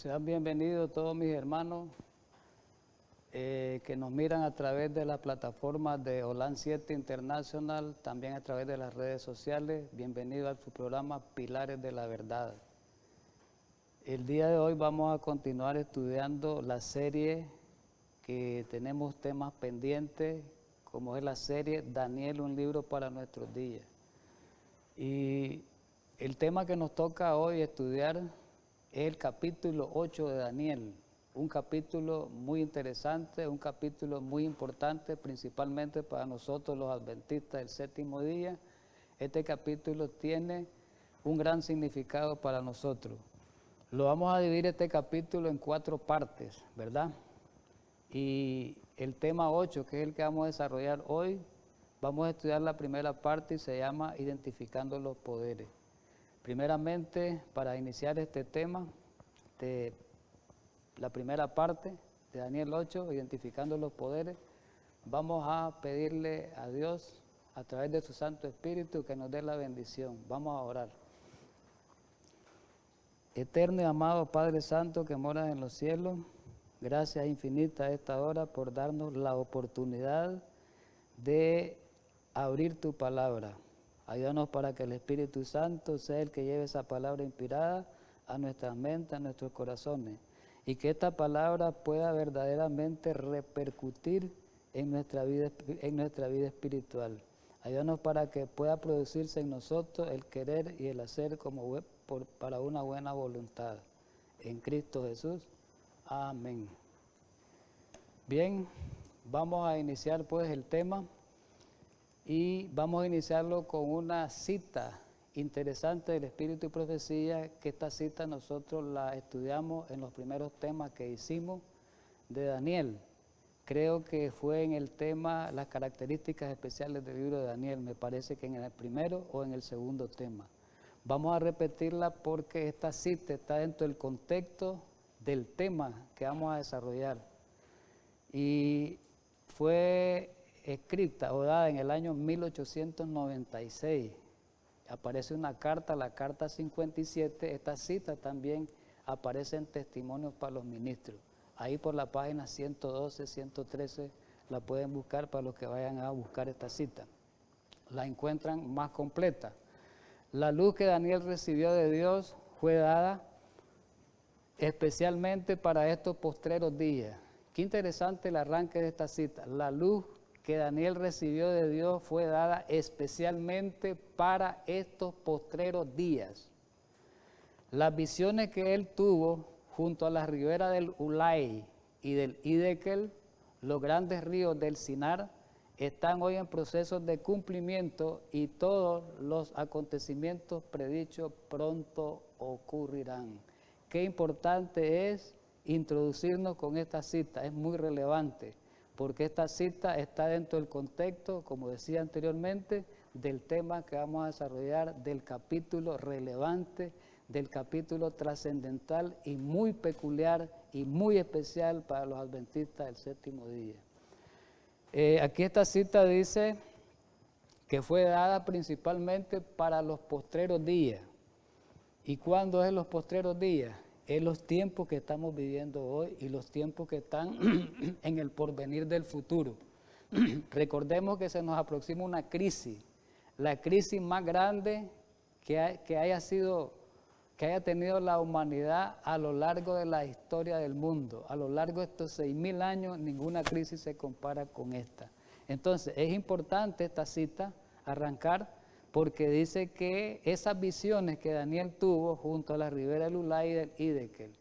Sean bienvenidos todos mis hermanos que nos miran a través de la plataforma de Holan 7 International, también a través de las redes sociales. Bienvenidos a su programa Pilares de la Verdad. El día de hoy vamos a continuar estudiando la serie que tenemos temas pendientes, como es la serie Daniel, un libro para nuestros días. Y el tema que nos toca hoy estudiar es el capítulo 8 de Daniel, un capítulo muy interesante, un capítulo muy importante, principalmente para nosotros los adventistas del séptimo día. Este capítulo tiene un gran significado para nosotros. Lo vamos a dividir este capítulo en 4 partes, ¿verdad? Y el tema 8, que es el que vamos a desarrollar hoy, vamos a estudiar la primera parte y se llama Identificando los Poderes. Primeramente, para iniciar este tema, de la primera parte de Daniel 8, Identificando los Poderes, vamos a pedirle a Dios, a través de su Santo Espíritu, que nos dé la bendición. Vamos a orar. Eterno y amado Padre Santo que moras en los cielos, gracias infinitas a esta hora por darnos la oportunidad de abrir tu palabra. Ayúdanos para que el Espíritu Santo sea el que lleve esa palabra inspirada a nuestras mentes, a nuestros corazones, y que esta palabra pueda verdaderamente repercutir en nuestra vida espiritual. Ayúdanos para que pueda producirse en nosotros el querer y el hacer para una buena voluntad. En Cristo Jesús. Amén. Bien, vamos a iniciar pues el tema. Y vamos a iniciarlo con una cita interesante del Espíritu y Profecía, que esta cita nosotros la estudiamos en los primeros temas que hicimos de Daniel. Creo que fue en el tema las características especiales del libro de Daniel, me parece que en el primero o en el segundo tema. Vamos a repetirla porque esta cita está dentro del contexto del tema que vamos a desarrollar. Y fue escrita o dada en el año 1896. Aparece una carta, la carta 57. Esta cita también aparece en Testimonios para los Ministros. Ahí por la página 112, 113 la pueden buscar para los que vayan a buscar esta cita. La encuentran más completa. La luz que Daniel recibió de Dios fue dada especialmente para estos postreros días. Qué interesante el arranque de esta cita. La luz que Daniel recibió de Dios fue dada especialmente para estos postreros días. Las visiones que él tuvo junto a la ribera del Ulai y del Hidekel, los grandes ríos del Sinar, están hoy en proceso de cumplimiento y todos los acontecimientos predichos pronto ocurrirán. Qué importante es introducirnos con esta cita, es muy relevante, porque esta cita está dentro del contexto, como decía anteriormente, del tema que vamos a desarrollar, del capítulo relevante, del capítulo trascendental y muy peculiar y muy especial para los adventistas del séptimo día. Aquí esta cita dice que fue dada principalmente para los postreros días. ¿Y cuándo es los postreros días? En los tiempos que estamos viviendo hoy y los tiempos que están en el porvenir del futuro. Recordemos que se nos aproxima una crisis, la crisis más grande que haya tenido la humanidad a lo largo de la historia del mundo. A lo largo de estos 6.000 años, ninguna crisis se compara con esta. Entonces, es importante esta cita arrancar, porque dice que esas visiones que Daniel tuvo junto a la ribera del Ulai y del Hidekel.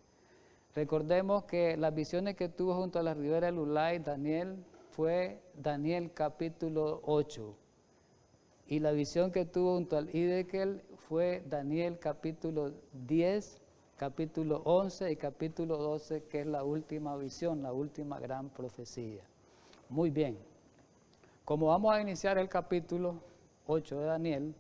Recordemos que las visiones que tuvo junto a la ribera del Ulai, Daniel, fue Daniel capítulo 8. Y la visión que tuvo junto al Hidekel fue Daniel capítulo 10, capítulo 11 y capítulo 12, que es la última visión, la última gran profecía. Muy bien. Como vamos a iniciar el capítulo 8 de Daniel,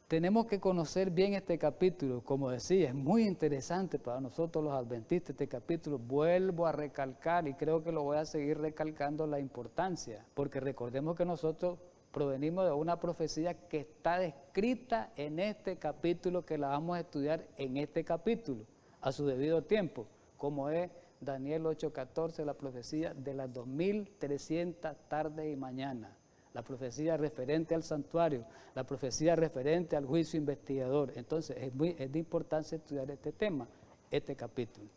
tenemos que conocer bien este capítulo. Como decía, es muy interesante para nosotros los adventistas este capítulo. Vuelvo a recalcar, y creo que lo voy a seguir recalcando, la importancia, porque recordemos que nosotros provenimos de una profecía que está descrita en este capítulo, que la vamos a estudiar en este capítulo. a su debido tiempo, como es Daniel 8:14, la profecía de las 2300 tardes y mañanas, la profecía referente al santuario, la profecía referente al juicio investigador. Entonces es de importancia estudiar este tema, este capítulo.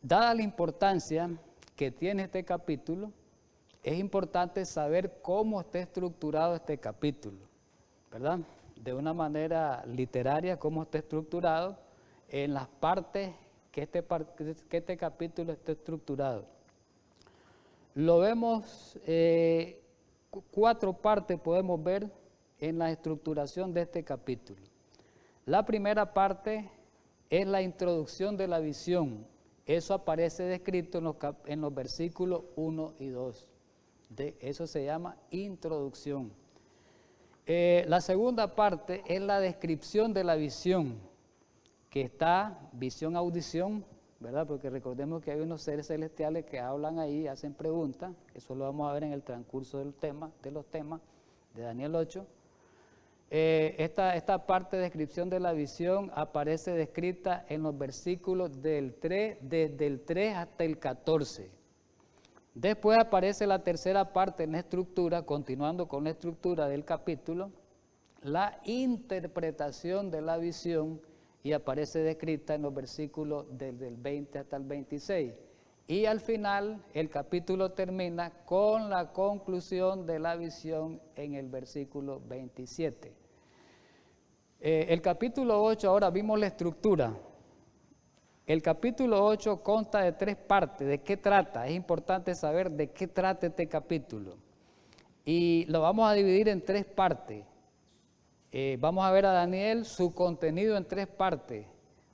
Dada la importancia que tiene este capítulo, es importante saber cómo está estructurado este capítulo, ¿verdad? De una manera literaria, cómo está estructurado en las partes que este capítulo está estructurado. Lo vemos, 4 partes podemos ver en la estructuración de este capítulo. La primera parte es la introducción de la visión. Eso aparece descrito en los versículos 1 y 2. Eso se llama introducción. La segunda parte es la descripción de la visión, que está visión, audición, ¿verdad? Porque recordemos que hay unos seres celestiales que hablan ahí, hacen preguntas. Eso lo vamos a ver en el transcurso de los temas de Daniel 8. Esta parte de descripción de la visión aparece descrita en los versículos desde el 3 hasta el 14. Después aparece la tercera parte en la estructura, continuando con la estructura del capítulo, la interpretación de la visión, y aparece descrita en los versículos desde el 20 hasta el 26. Y al final el capítulo termina con la conclusión de la visión en el versículo 27. El capítulo 8, ahora vimos la estructura. El capítulo 8 consta de 3 partes. ¿De qué trata? Es importante saber de qué trata este capítulo. Y lo vamos a dividir en 3 partes. Vamos a ver a Daniel, su contenido en 3 partes.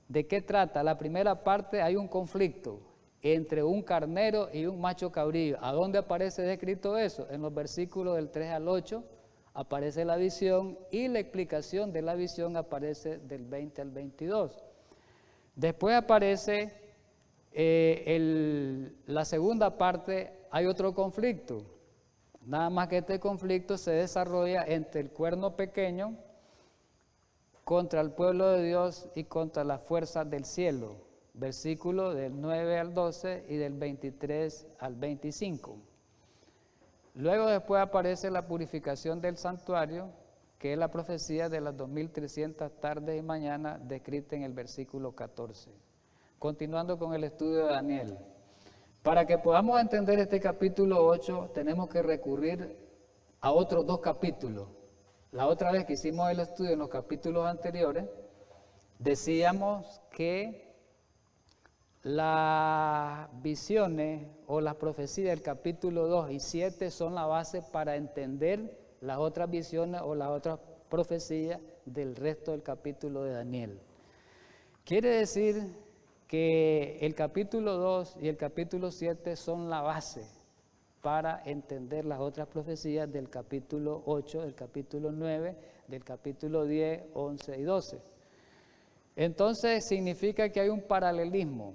¿De qué trata? La primera parte, hay un conflicto entre un carnero y un macho cabrío. ¿A dónde aparece descrito eso? En los versículos del 3 al 8 aparece la visión, y la explicación de la visión aparece del 20 al 22. Después aparece la segunda parte, hay otro conflicto. Nada más que este conflicto se desarrolla entre el cuerno pequeño contra el pueblo de Dios y contra las fuerzas del cielo. Versículos del 9 al 12 y del 23 al 25. Luego después aparece la purificación del santuario, que es la profecía de las 2300 tardes y mañanas descrita en el versículo 14. Continuando con el estudio de Daniel. Para que podamos entender este capítulo 8, tenemos que recurrir a otros 2 capítulos. La otra vez que hicimos el estudio en los capítulos anteriores, decíamos que las visiones o las profecías del capítulo 2 y 7 son la base para entender las otras visiones o las otras profecías del resto del capítulo de Daniel. Quiere decir que el capítulo 2 y el capítulo 7 son la base para entender las otras profecías del capítulo 8, del capítulo 9, del capítulo 10, 11 y 12. Entonces significa que hay un paralelismo.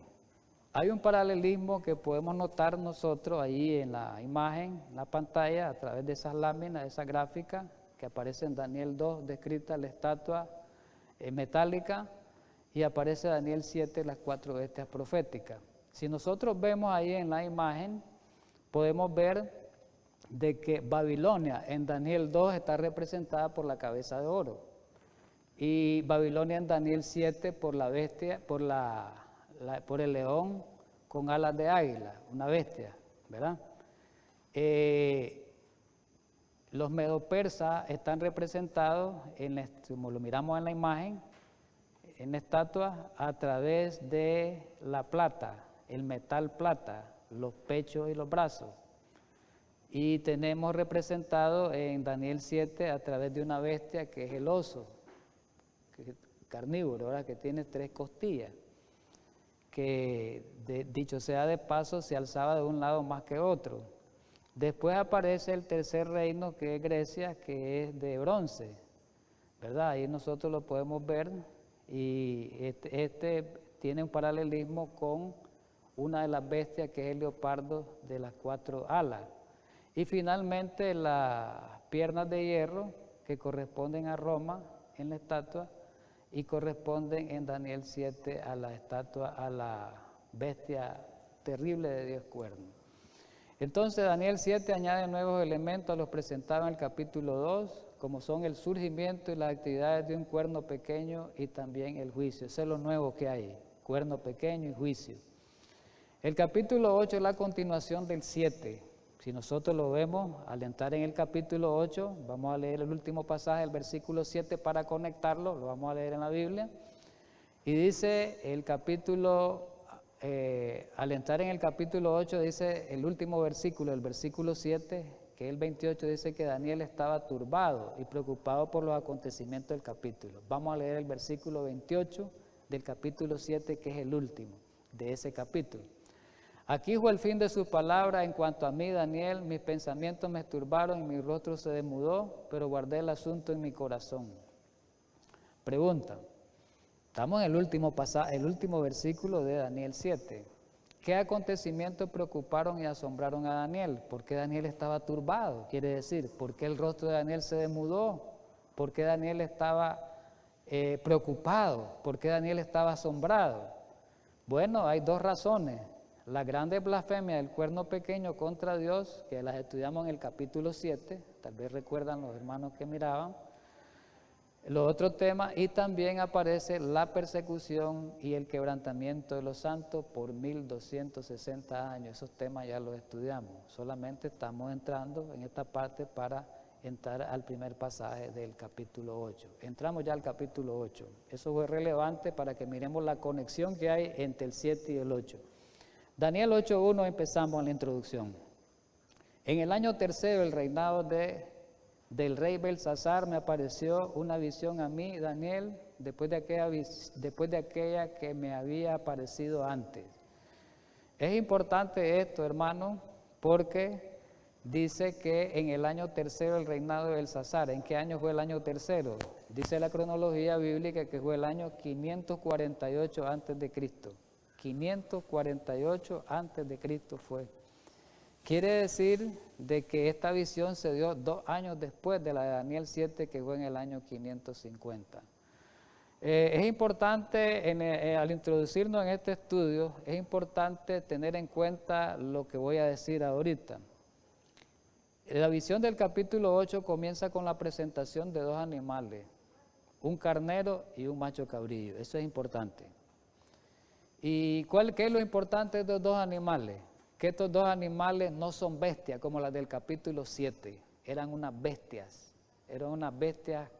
Hay un paralelismo que podemos notar nosotros ahí en la imagen, en la pantalla, a través de esas láminas, de esa gráfica que aparece en Daniel 2, descrita la estatua metálica, y aparece Daniel 7, las 4 bestias proféticas. Si nosotros vemos ahí en la imagen, podemos ver de que Babilonia en Daniel 2 está representada por la cabeza de oro, y Babilonia en Daniel 7 por la bestia, por el león con alas de águila, una bestia, ¿verdad? Los medo-persas están representados, como lo miramos en la imagen, en la estatua, a través de la plata, el metal plata, los pechos y los brazos. Y tenemos representado en Daniel 7 a través de una bestia que es el oso, carnívoro, ¿verdad? Que tiene 3 costillas, que dicho sea de paso se alzaba de un lado más que otro. Después aparece el tercer reino, que es Grecia, que es de bronce, ¿verdad? Ahí nosotros lo podemos ver, y este tiene un paralelismo con una de las bestias, que es el leopardo de las 4 alas. Y finalmente las piernas de hierro, que corresponden a Roma en la estatua, y corresponden en Daniel 7 a la estatua, a la bestia terrible de 10 cuernos. Entonces Daniel 7 añade nuevos elementos a los presentados en el capítulo 2, como son el surgimiento y las actividades de un cuerno pequeño y también el juicio. Eso es lo nuevo que hay, cuerno pequeño y juicio. El capítulo 8 es la continuación del 7. Si nosotros lo vemos, al entrar en el capítulo 8, vamos a leer el último pasaje, el versículo 7 para conectarlo, lo vamos a leer en la Biblia. Y dice el capítulo, al entrar en el capítulo 8, dice el último versículo, el versículo 7, que el 28, dice que Daniel estaba turbado y preocupado por los acontecimientos del capítulo. Vamos a leer el versículo 28 del capítulo 7, que es el último de ese capítulo. Aquí fue el fin de su palabra. En cuanto a mí, Daniel, mis pensamientos me turbaron y mi rostro se desmudó, pero guardé el asunto en mi corazón. Pregunta, estamos en el último versículo de Daniel 7. ¿Qué acontecimientos preocuparon y asombraron a Daniel? ¿Por qué Daniel estaba turbado? Quiere decir, ¿por qué el rostro de Daniel se desmudó? ¿Por qué Daniel estaba preocupado? ¿Por qué Daniel estaba asombrado? Bueno, hay dos razones. La grande blasfemia del cuerno pequeño contra Dios, que las estudiamos en el capítulo 7, tal vez recuerdan los hermanos que miraban. Los otros temas, y también aparece la persecución y el quebrantamiento de los santos por 1260 años. Esos temas ya los estudiamos. Solamente estamos entrando en esta parte para entrar al primer pasaje del capítulo 8. Entramos ya al capítulo 8. Eso fue relevante para que miremos la conexión que hay entre el 7 y el 8. Daniel 8.1 empezamos en la introducción. En el año tercero del reinado del rey Belsasar me apareció una visión a mí, Daniel, después de aquella que me había aparecido antes. Es importante esto, hermano, porque dice que en el año tercero del reinado de Belsasar. ¿En qué año fue el año tercero? Dice la cronología bíblica que fue el año 548 antes de Cristo. 548 antes de Cristo fue. Quiere decir de que esta visión se dio 2 años después de la de Daniel 7, que fue en el año 550. Es importante, al introducirnos en este estudio, es importante tener en cuenta lo que voy a decir ahorita. La visión del capítulo 8 comienza con la presentación de 2 animales, un carnero y un macho cabrillo. Eso es importante. ¿Y qué es lo importante de estos 2 animales? Que estos 2 animales no son bestias como las del capítulo 7, eran unas bestias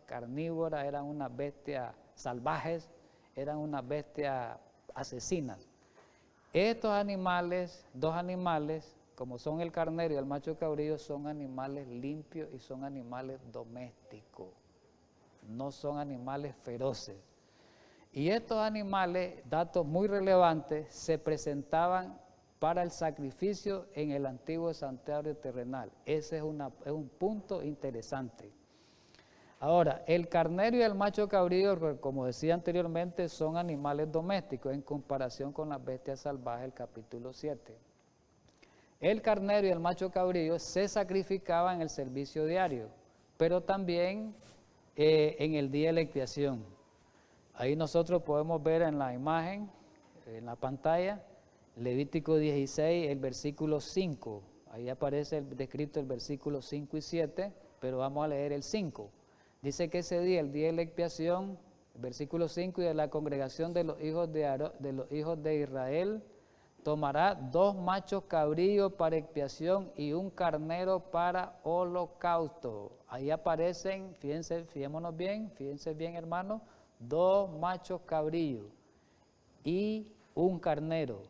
carnívoras, eran unas bestias salvajes, eran unas bestias asesinas. Estos animales, 2 animales, como son el carnero y el macho cabrillo, son animales limpios y son animales domésticos, no son animales feroces. Y estos animales, datos muy relevantes, se presentaban para el sacrificio en el antiguo santuario terrenal. Ese es un punto interesante. Ahora, el carnero y el macho cabrío, como decía anteriormente, son animales domésticos en comparación con las bestias salvajes del capítulo 7. El carnero y el macho cabrío se sacrificaban en el servicio diario, pero también en el día de la expiación. Ahí nosotros podemos ver en la imagen, en la pantalla, Levítico 16, el versículo 5. Ahí aparece descrito el versículo 5 y 7, pero vamos a leer el 5. Dice que ese día, el día de la expiación, versículo 5, y de la congregación de los hijos de Israel, tomará 2 machos cabríos para expiación y un carnero para holocausto. Ahí aparecen, fijémonos bien, fíjense bien, hermanos, 2 machos cabríos y un carnero,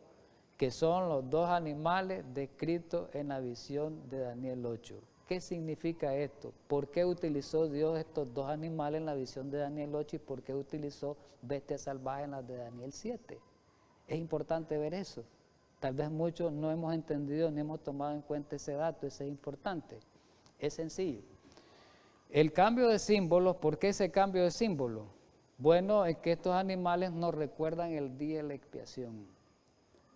que son los 2 animales descritos en la visión de Daniel 8. ¿Qué significa esto? ¿Por qué utilizó Dios estos 2 animales en la visión de Daniel 8 y por qué utilizó bestias salvajes en las de Daniel 7? Es importante ver eso. Tal vez muchos no hemos entendido ni hemos tomado en cuenta ese dato, ese es importante. Es sencillo. El cambio de símbolos, ¿por qué ese cambio de símbolo? Bueno, es que estos animales nos recuerdan el día de la expiación,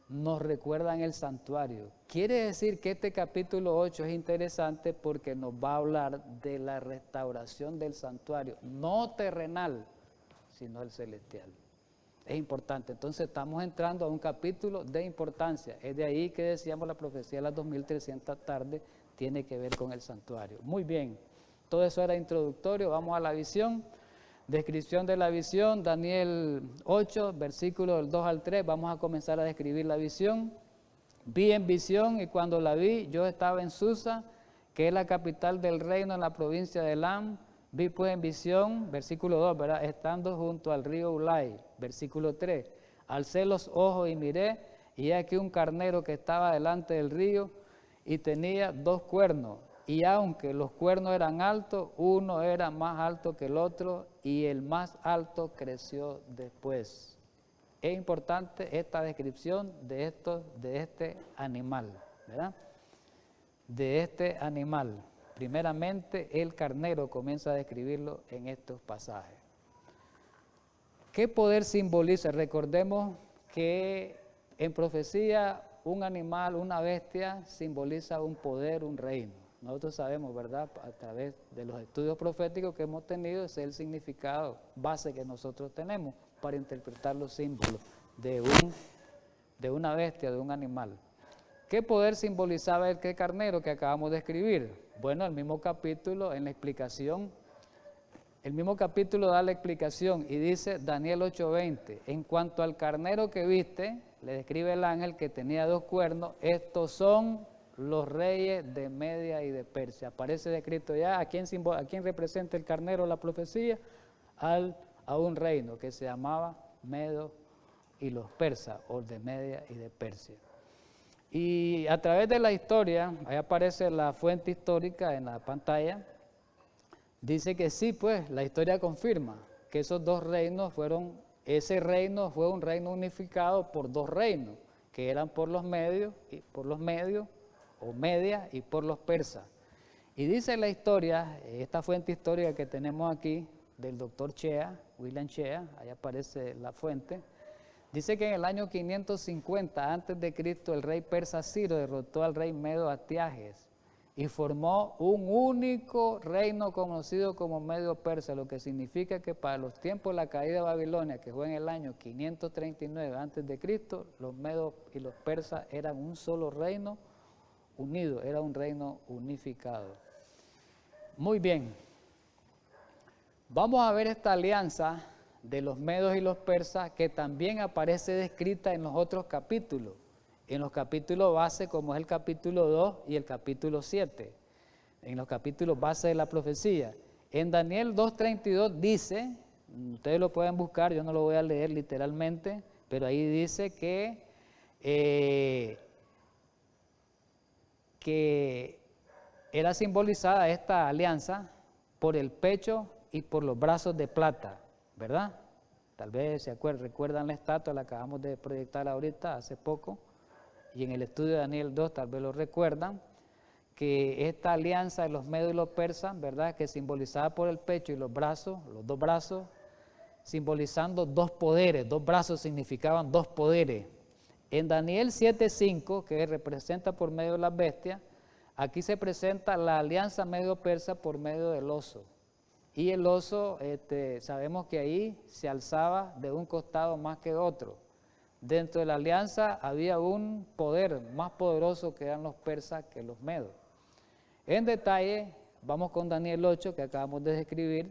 nos recuerdan el santuario. Quiere decir que este capítulo 8 es interesante porque nos va a hablar de la restauración del santuario, no terrenal, sino el celestial. Es importante. Entonces estamos entrando a un capítulo de importancia. Es de ahí que decíamos la profecía de las 2300 tardes tiene que ver con el santuario. Muy bien, todo eso era introductorio. Vamos a la visión. Descripción de la visión, Daniel 8, versículos del 2 al 3. Vamos a comenzar a describir la visión. Vi en visión y cuando la vi, yo estaba en Susa, que es la capital del reino en la provincia de Elam. Vi pues en visión, versículo 2, ¿verdad? Estando junto al río Ulai, versículo 3. Alcé los ojos y miré, y he aquí un carnero que estaba delante del río y tenía 2 cuernos. Y aunque los cuernos eran altos, uno era más alto que el otro, y el más alto creció después. Es importante esta descripción de este animal, ¿verdad? De este animal. Primeramente, el carnero comienza a describirlo en estos pasajes. ¿Qué poder simboliza? Recordemos que en profecía un animal, una bestia, simboliza un poder, un reino. Nosotros sabemos, ¿verdad?, a través de los estudios proféticos que hemos tenido, ese es el significado base que nosotros tenemos para interpretar los símbolos de una bestia, de un animal. ¿Qué poder simbolizaba el carnero que acabamos de escribir? Bueno, el mismo capítulo, en la explicación, el mismo capítulo da la explicación y dice Daniel 8:20, en cuanto al carnero que viste, le describe el ángel que tenía 2 cuernos, estos son los reyes de Media y de Persia. Aparece descrito ya a quién representa el carnero la profecía, a un reino que se llamaba Medo y los persas, o de Media y de Persia. Y a través de la historia, ahí aparece la fuente histórica en la pantalla, dice que sí, pues la historia confirma que esos 2 reinos ese reino fue un reino unificado por 2 reinos, que eran por los medios o Media y por los persas. Y dice la historia, esta fuente histórica que tenemos aquí, del doctor Shea, William Shea, ahí aparece la fuente, dice que en el año 550 a.C. el rey persa Ciro derrotó al rey medo Astiages y formó un único reino conocido como Medio Persa, lo que significa que para los tiempos de la caída de Babilonia, que fue en el año 539 a.C., los medos y los persas eran un solo reino unido, era un reino unificado. Muy bien, vamos a ver esta alianza de los medos y los persas que también aparece descrita en los otros capítulos, en los capítulos base como es el capítulo 2 y el capítulo 7, en los capítulos base de la profecía. En Daniel 2:32 dice, ustedes lo pueden buscar, yo no lo voy a leer literalmente, pero ahí dice que era simbolizada esta alianza por el pecho y por los brazos de plata, ¿verdad? Tal vez recuerdan la estatua, la acabamos de proyectar ahorita, hace poco, y en el estudio de Daniel 2 tal vez lo recuerdan, que esta alianza de los medos y los persas, ¿verdad?, que simbolizaba por el pecho y los brazos, los 2 brazos, simbolizando 2 poderes, 2 brazos significaban 2 poderes. En Daniel 7:5, que representa por medio de las bestias, aquí se presenta la alianza medio-persa por medio del oso. Y el oso, sabemos que ahí se alzaba de un costado más que otro. Dentro de la alianza había un poder más poderoso que eran los persas que los medos. En detalle, vamos con Daniel 8, que acabamos de describir.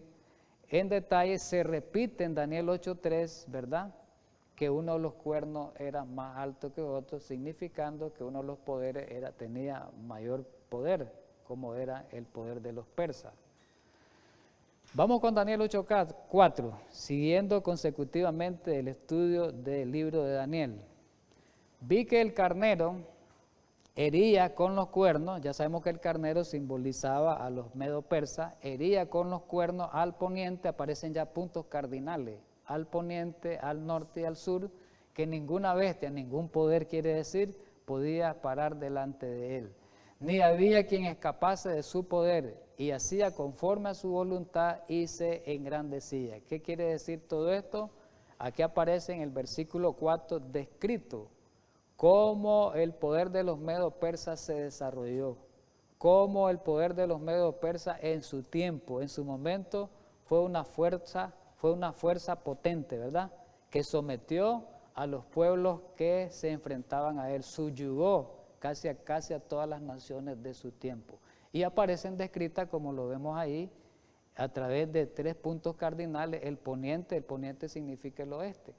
En detalle se repite en Daniel 8:3, ¿verdad?, que uno de los cuernos era más alto que otro, significando que uno de los poderes tenía mayor poder, como era el poder de los persas. Vamos con Daniel 8:4, siguiendo consecutivamente el estudio del libro de Daniel. Vi que el carnero hería con los cuernos, ya sabemos que el carnero simbolizaba a los medo-persas, hería con los cuernos al poniente, aparecen ya puntos cardinales, al poniente, al norte y al sur, que ninguna bestia, ningún poder quiere decir, podía parar delante de él. Ni había quien escapase de su poder, y hacía conforme a su voluntad y se engrandecía. ¿Qué quiere decir todo esto? Aquí aparece en el versículo 4 descrito cómo el poder de los medo-persas se desarrolló, cómo el poder de los medo-persas en su tiempo, en su momento, fue una fuerza fue una fuerza potente, ¿verdad? Que sometió a los pueblos que se enfrentaban a él, subyugó casi a todas las naciones de su tiempo. Y aparecen descritas, como lo vemos ahí, a través de 3 puntos cardinales: el poniente significa el oeste.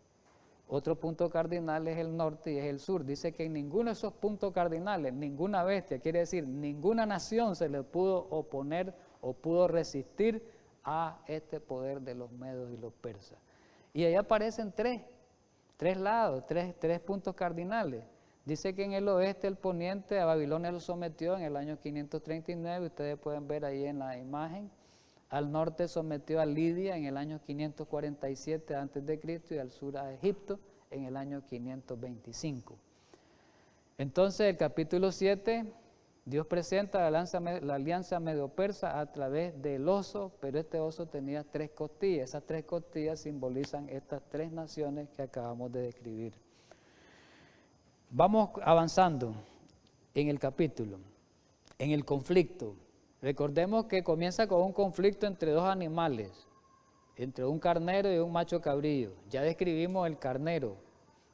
Otro punto cardinal es el norte y es el sur. Dice que en ninguno de esos puntos cardinales, ninguna bestia, quiere decir, ninguna nación se le pudo oponer o pudo resistir a este poder de los medos y los persas. Y ahí aparecen tres lados, tres puntos cardinales. Dice que en el oeste, el poniente, a Babilonia lo sometió en el año 539, ustedes pueden ver ahí en la imagen. Al norte sometió a Lidia en el año 547 a.C. y al sur a Egipto en el año 525. Entonces, el capítulo 7, Dios presenta la alianza medo-persa a través del oso, pero este oso tenía 3 costillas. Esas 3 costillas simbolizan estas 3 naciones que acabamos de describir. Vamos avanzando en el capítulo, en el conflicto. Recordemos que comienza con un conflicto entre 2 animales, entre un carnero y un macho cabrillo. Ya describimos el carnero,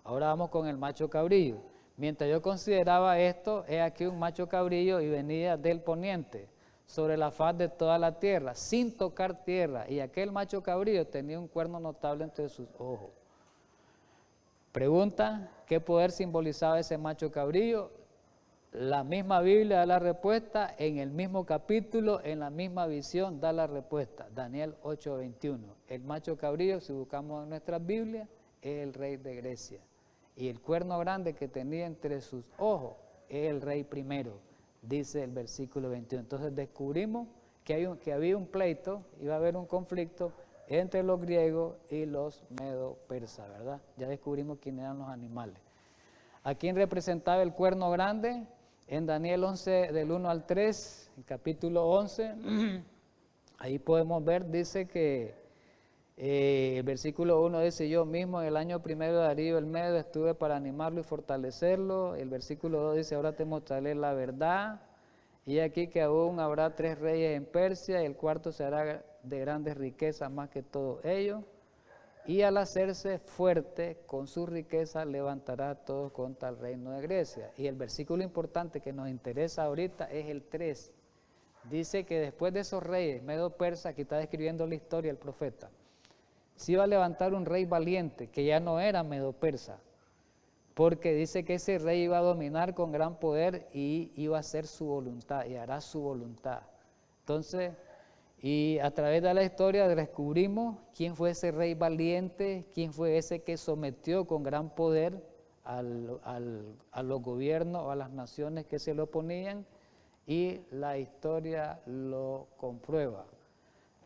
ahora vamos con el macho cabrillo. Mientras yo consideraba esto, he aquí un macho cabrillo y venía del poniente, sobre la faz de toda la tierra, sin tocar tierra, y aquel macho cabrillo tenía un cuerno notable entre sus ojos. Pregunta, ¿qué poder simbolizaba ese macho cabrillo? La misma Biblia da la respuesta, en el mismo capítulo, en la misma visión da la respuesta. Daniel 8:21. El macho cabrillo, si buscamos en nuestras Biblias, es el rey de Grecia. Y el cuerno grande que tenía entre sus ojos es el rey primero, dice el versículo 21. Entonces descubrimos que había un pleito, iba a haber un conflicto entre los griegos y los medo-persas, ¿verdad? Ya descubrimos quiénes eran los animales. ¿A quién representaba el cuerno grande? En Daniel 11, del 1 al 3, el capítulo 11, ahí podemos ver, dice que el versículo 1 dice: yo mismo en el año primero de Darío el Medo estuve para animarlo y fortalecerlo. El versículo 2 dice: ahora te mostraré la verdad. Y aquí que aún habrá 3 reyes en Persia, y el cuarto será de grandes riquezas más que todos ellos. Y al hacerse fuerte con su riqueza levantará a todos contra el reino de Grecia. Y el versículo importante que nos interesa ahorita es el 3. Dice que después de esos reyes medo-persas, aquí está describiendo la historia el profeta, se iba a levantar un rey valiente que ya no era medo-persa, porque dice que ese rey iba a dominar con gran poder y iba a hacer su voluntad y hará su voluntad. Entonces, y a través de la historia descubrimos quién fue ese rey valiente, quién fue ese que sometió con gran poder a los gobiernos o a las naciones que se le oponían, y la historia lo comprueba.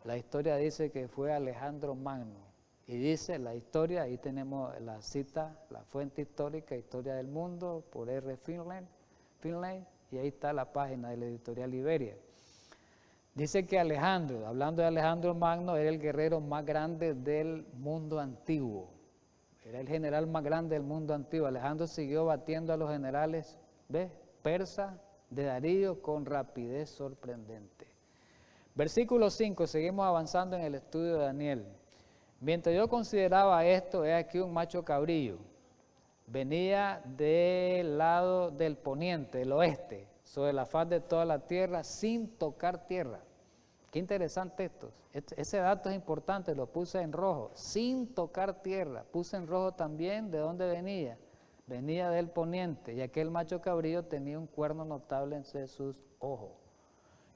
La historia dice que fue Alejandro Magno, y dice la historia, ahí tenemos la cita, la fuente histórica, Historia del Mundo, por R. Finlay, y ahí está la página de la editorial Iberia. Dice que Alejandro, hablando de Alejandro Magno, era el guerrero más grande del mundo antiguo. Era el general más grande del mundo antiguo. Alejandro siguió batiendo a los generales persas de Darío con rapidez sorprendente. Versículo 5, seguimos avanzando en el estudio de Daniel. Mientras yo consideraba esto, he aquí un macho cabrillo. Venía del lado del poniente, del oeste, sobre la faz de toda la tierra, sin tocar tierra. Qué interesante esto. Ese dato es importante, lo puse en rojo. Sin tocar tierra. Puse en rojo también de dónde venía. Venía del poniente, y aquel macho cabrillo tenía un cuerno notable entre sus ojos.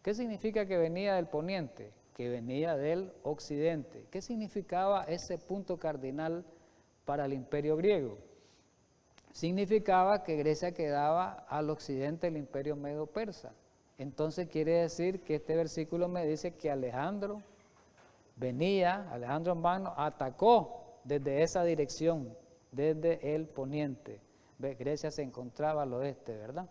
¿Qué significa que venía del poniente? Que venía del occidente. ¿Qué significaba ese punto cardinal para el imperio griego? Significaba que Grecia quedaba al occidente del imperio medo-persa. Entonces quiere decir que este versículo me dice que Alejandro Magno atacó desde esa dirección, desde el poniente. Grecia se encontraba al oeste, ¿verdad?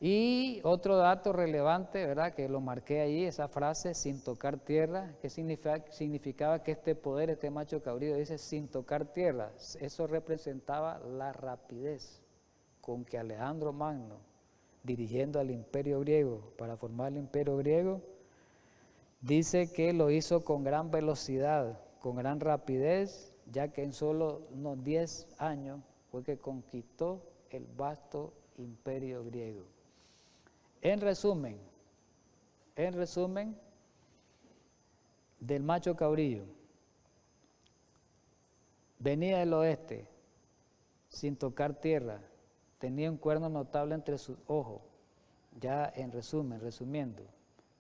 Y otro dato relevante, ¿verdad?, que lo marqué ahí, esa frase, sin tocar tierra, que significaba que este poder, este macho cabrío, dice sin tocar tierra. Eso representaba la rapidez con que Alejandro Magno, dirigiendo al imperio griego, para formar el imperio griego, dice que lo hizo con gran velocidad, con gran rapidez, ya que en solo unos 10 años fue que conquistó el vasto imperio griego. En resumen, del macho cabrillo, venía del oeste, sin tocar tierra, tenía un cuerno notable entre sus ojos, ya en resumen, resumiendo,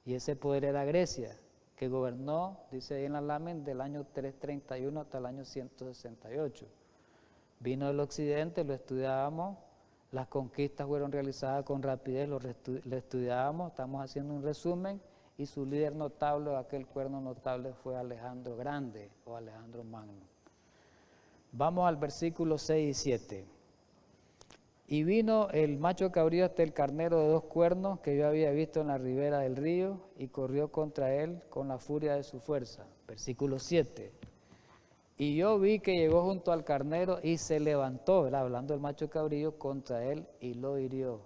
y ese poder era Grecia, que gobernó, dice ahí en la lámina, del año 331 hasta el año 168. Vino del occidente, lo estudiábamos, las conquistas fueron realizadas con rapidez, lo estudiábamos, estamos haciendo un resumen, y su líder notable, aquel cuerno notable, fue Alejandro Grande o Alejandro Magno. Vamos al versículo 6 y 7. Y vino el macho cabrío hasta el carnero de 2 cuernos que yo había visto en la ribera del río, y corrió contra él con la furia de su fuerza. Versículo 7. Y yo vi que llegó junto al carnero y se levantó, ¿verdad? Hablando del macho cabrío, contra él y lo hirió.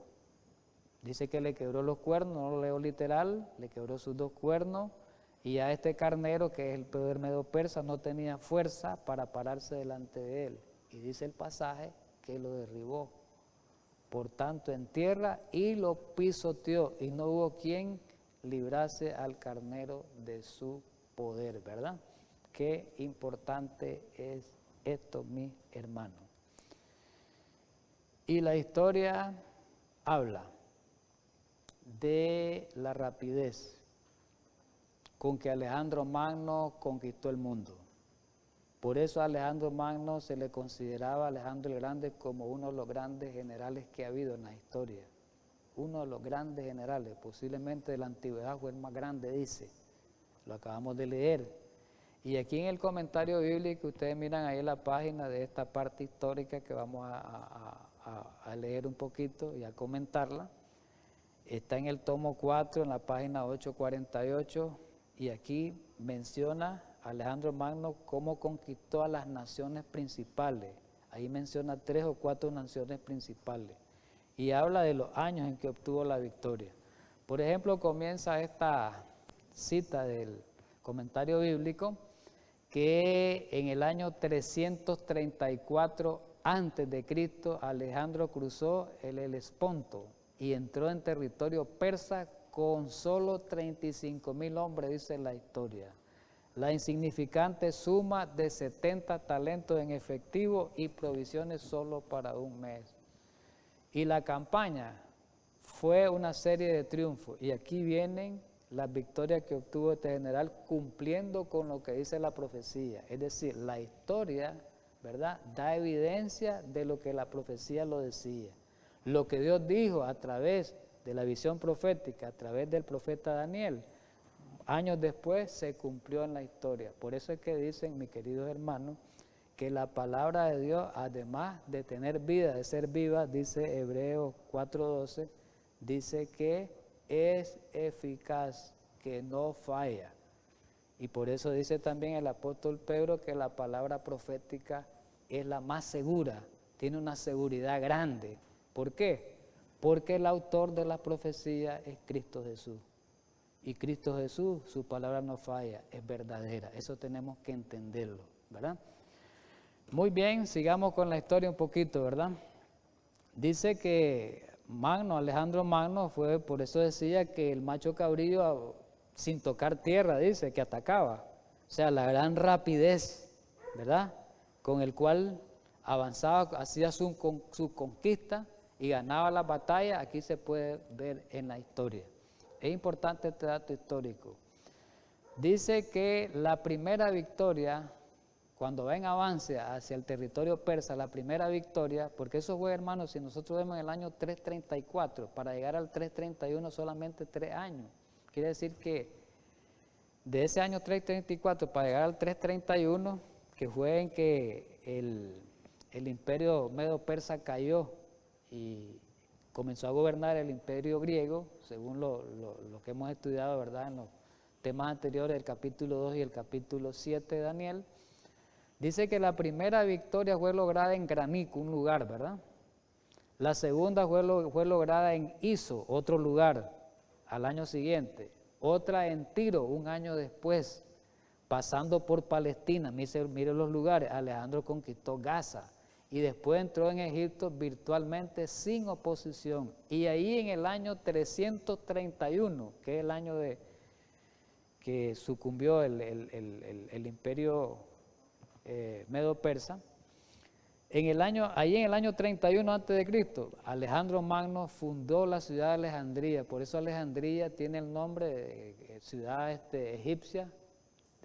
Dice que le quebró los cuernos, no lo leo literal, le quebró sus 2 cuernos, y a este carnero, que es el poder medo persa, no tenía fuerza para pararse delante de él. Y dice el pasaje que lo derribó, por tanto, en tierra, y lo pisoteó, y no hubo quien librase al carnero de su poder, ¿verdad? Qué importante es esto, mis hermanos. Y la historia habla de la rapidez con que Alejandro Magno conquistó el mundo. Por eso a Alejandro Magno se le consideraba, Alejandro el Grande, como uno de los grandes generales que ha habido en la historia. Uno de los grandes generales, posiblemente de la antigüedad fue el más grande, dice. Lo acabamos de leer. Y aquí en el comentario bíblico, ustedes miran ahí en la página de esta parte histórica que vamos a leer un poquito y a comentarla. Está en el tomo 4, en la página 848, y aquí menciona Alejandro Magno cómo conquistó a las naciones principales. Ahí menciona 3 o 4 naciones principales y habla de los años en que obtuvo la victoria. Por ejemplo, comienza esta cita del comentario bíblico que en el año 334 antes de Cristo Alejandro cruzó el Helesponto y entró en territorio persa con solo 35,000 hombres, dice la historia. La insignificante suma de 70 talentos en efectivo y provisiones solo para un mes. Y la campaña fue una serie de triunfos. Y aquí vienen las victorias que obtuvo este general cumpliendo con lo que dice la profecía. Es decir, la historia, ¿verdad?, da evidencia de lo que la profecía lo decía. Lo que Dios dijo a través de la visión profética, a través del profeta Daniel, años después se cumplió en la historia. Por eso es que dicen, mis queridos hermanos, que la palabra de Dios, además de tener vida, de ser viva, dice Hebreos 4:12, dice que es eficaz, que no falla. Y por eso dice también el apóstol Pedro que la palabra profética es la más segura, tiene una seguridad grande. ¿Por qué? Porque el autor de la profecía es Cristo Jesús. Y Cristo Jesús, su palabra no falla, es verdadera. Eso tenemos que entenderlo, ¿verdad? Muy bien, sigamos con la historia un poquito, ¿verdad? Dice que Magno, Alejandro Magno, fue, por eso decía que el macho cabrillo, sin tocar tierra, dice, que atacaba. O sea, la gran rapidez, ¿verdad?, con el cual avanzaba, hacía su conquista y ganaba la batalla, aquí se puede ver en la historia. Es importante este dato histórico. Dice que la primera victoria, cuando va en avance hacia el territorio persa, la primera victoria, porque eso fue, hermanos, si nosotros vemos en el año 334, para llegar al 331 solamente 3 años. Quiere decir que de ese año 334 para llegar al 331, que fue en que el imperio medo-persa cayó y comenzó a gobernar el imperio griego, según lo que hemos estudiado, ¿verdad?, en los temas anteriores, el capítulo 2 y el capítulo 7 de Daniel. Dice que la primera victoria fue lograda en Granico, un lugar, ¿verdad? La segunda fue lograda en Iso, otro lugar, al año siguiente. Otra en Tiro, un año después. pasando por Palestina, mire los lugares, Alejandro conquistó Gaza y después entró en Egipto virtualmente sin oposición. Y ahí en el año 331, que es el año que sucumbió el imperio medo-persa, ahí en el año 31 a.C., Alejandro Magno fundó la ciudad de Alejandría. Por eso Alejandría tiene el nombre de ciudad egipcia.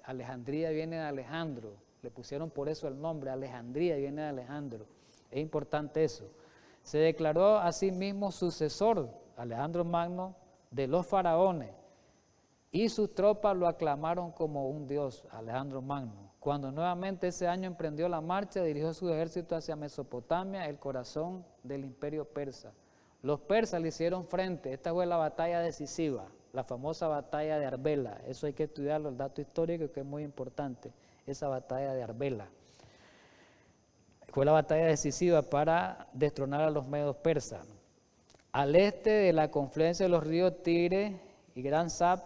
Alejandría viene de Alejandro, le pusieron por eso el nombre, Alejandría viene de Alejandro. Es importante eso. Se declaró a sí mismo sucesor, Alejandro Magno, de los faraones, y sus tropas lo aclamaron como un dios, Alejandro Magno. Cuando nuevamente ese año emprendió la marcha, dirigió su ejército hacia Mesopotamia, el corazón del imperio persa. Los persas le hicieron frente. Esta fue la batalla decisiva, la famosa batalla de Arbela. Eso hay que estudiarlo, el dato histórico que es muy importante, esa batalla de Arbela. Fue la batalla decisiva para destronar a los medos persas. Al este de la confluencia de los ríos Tigre y Gran Zab,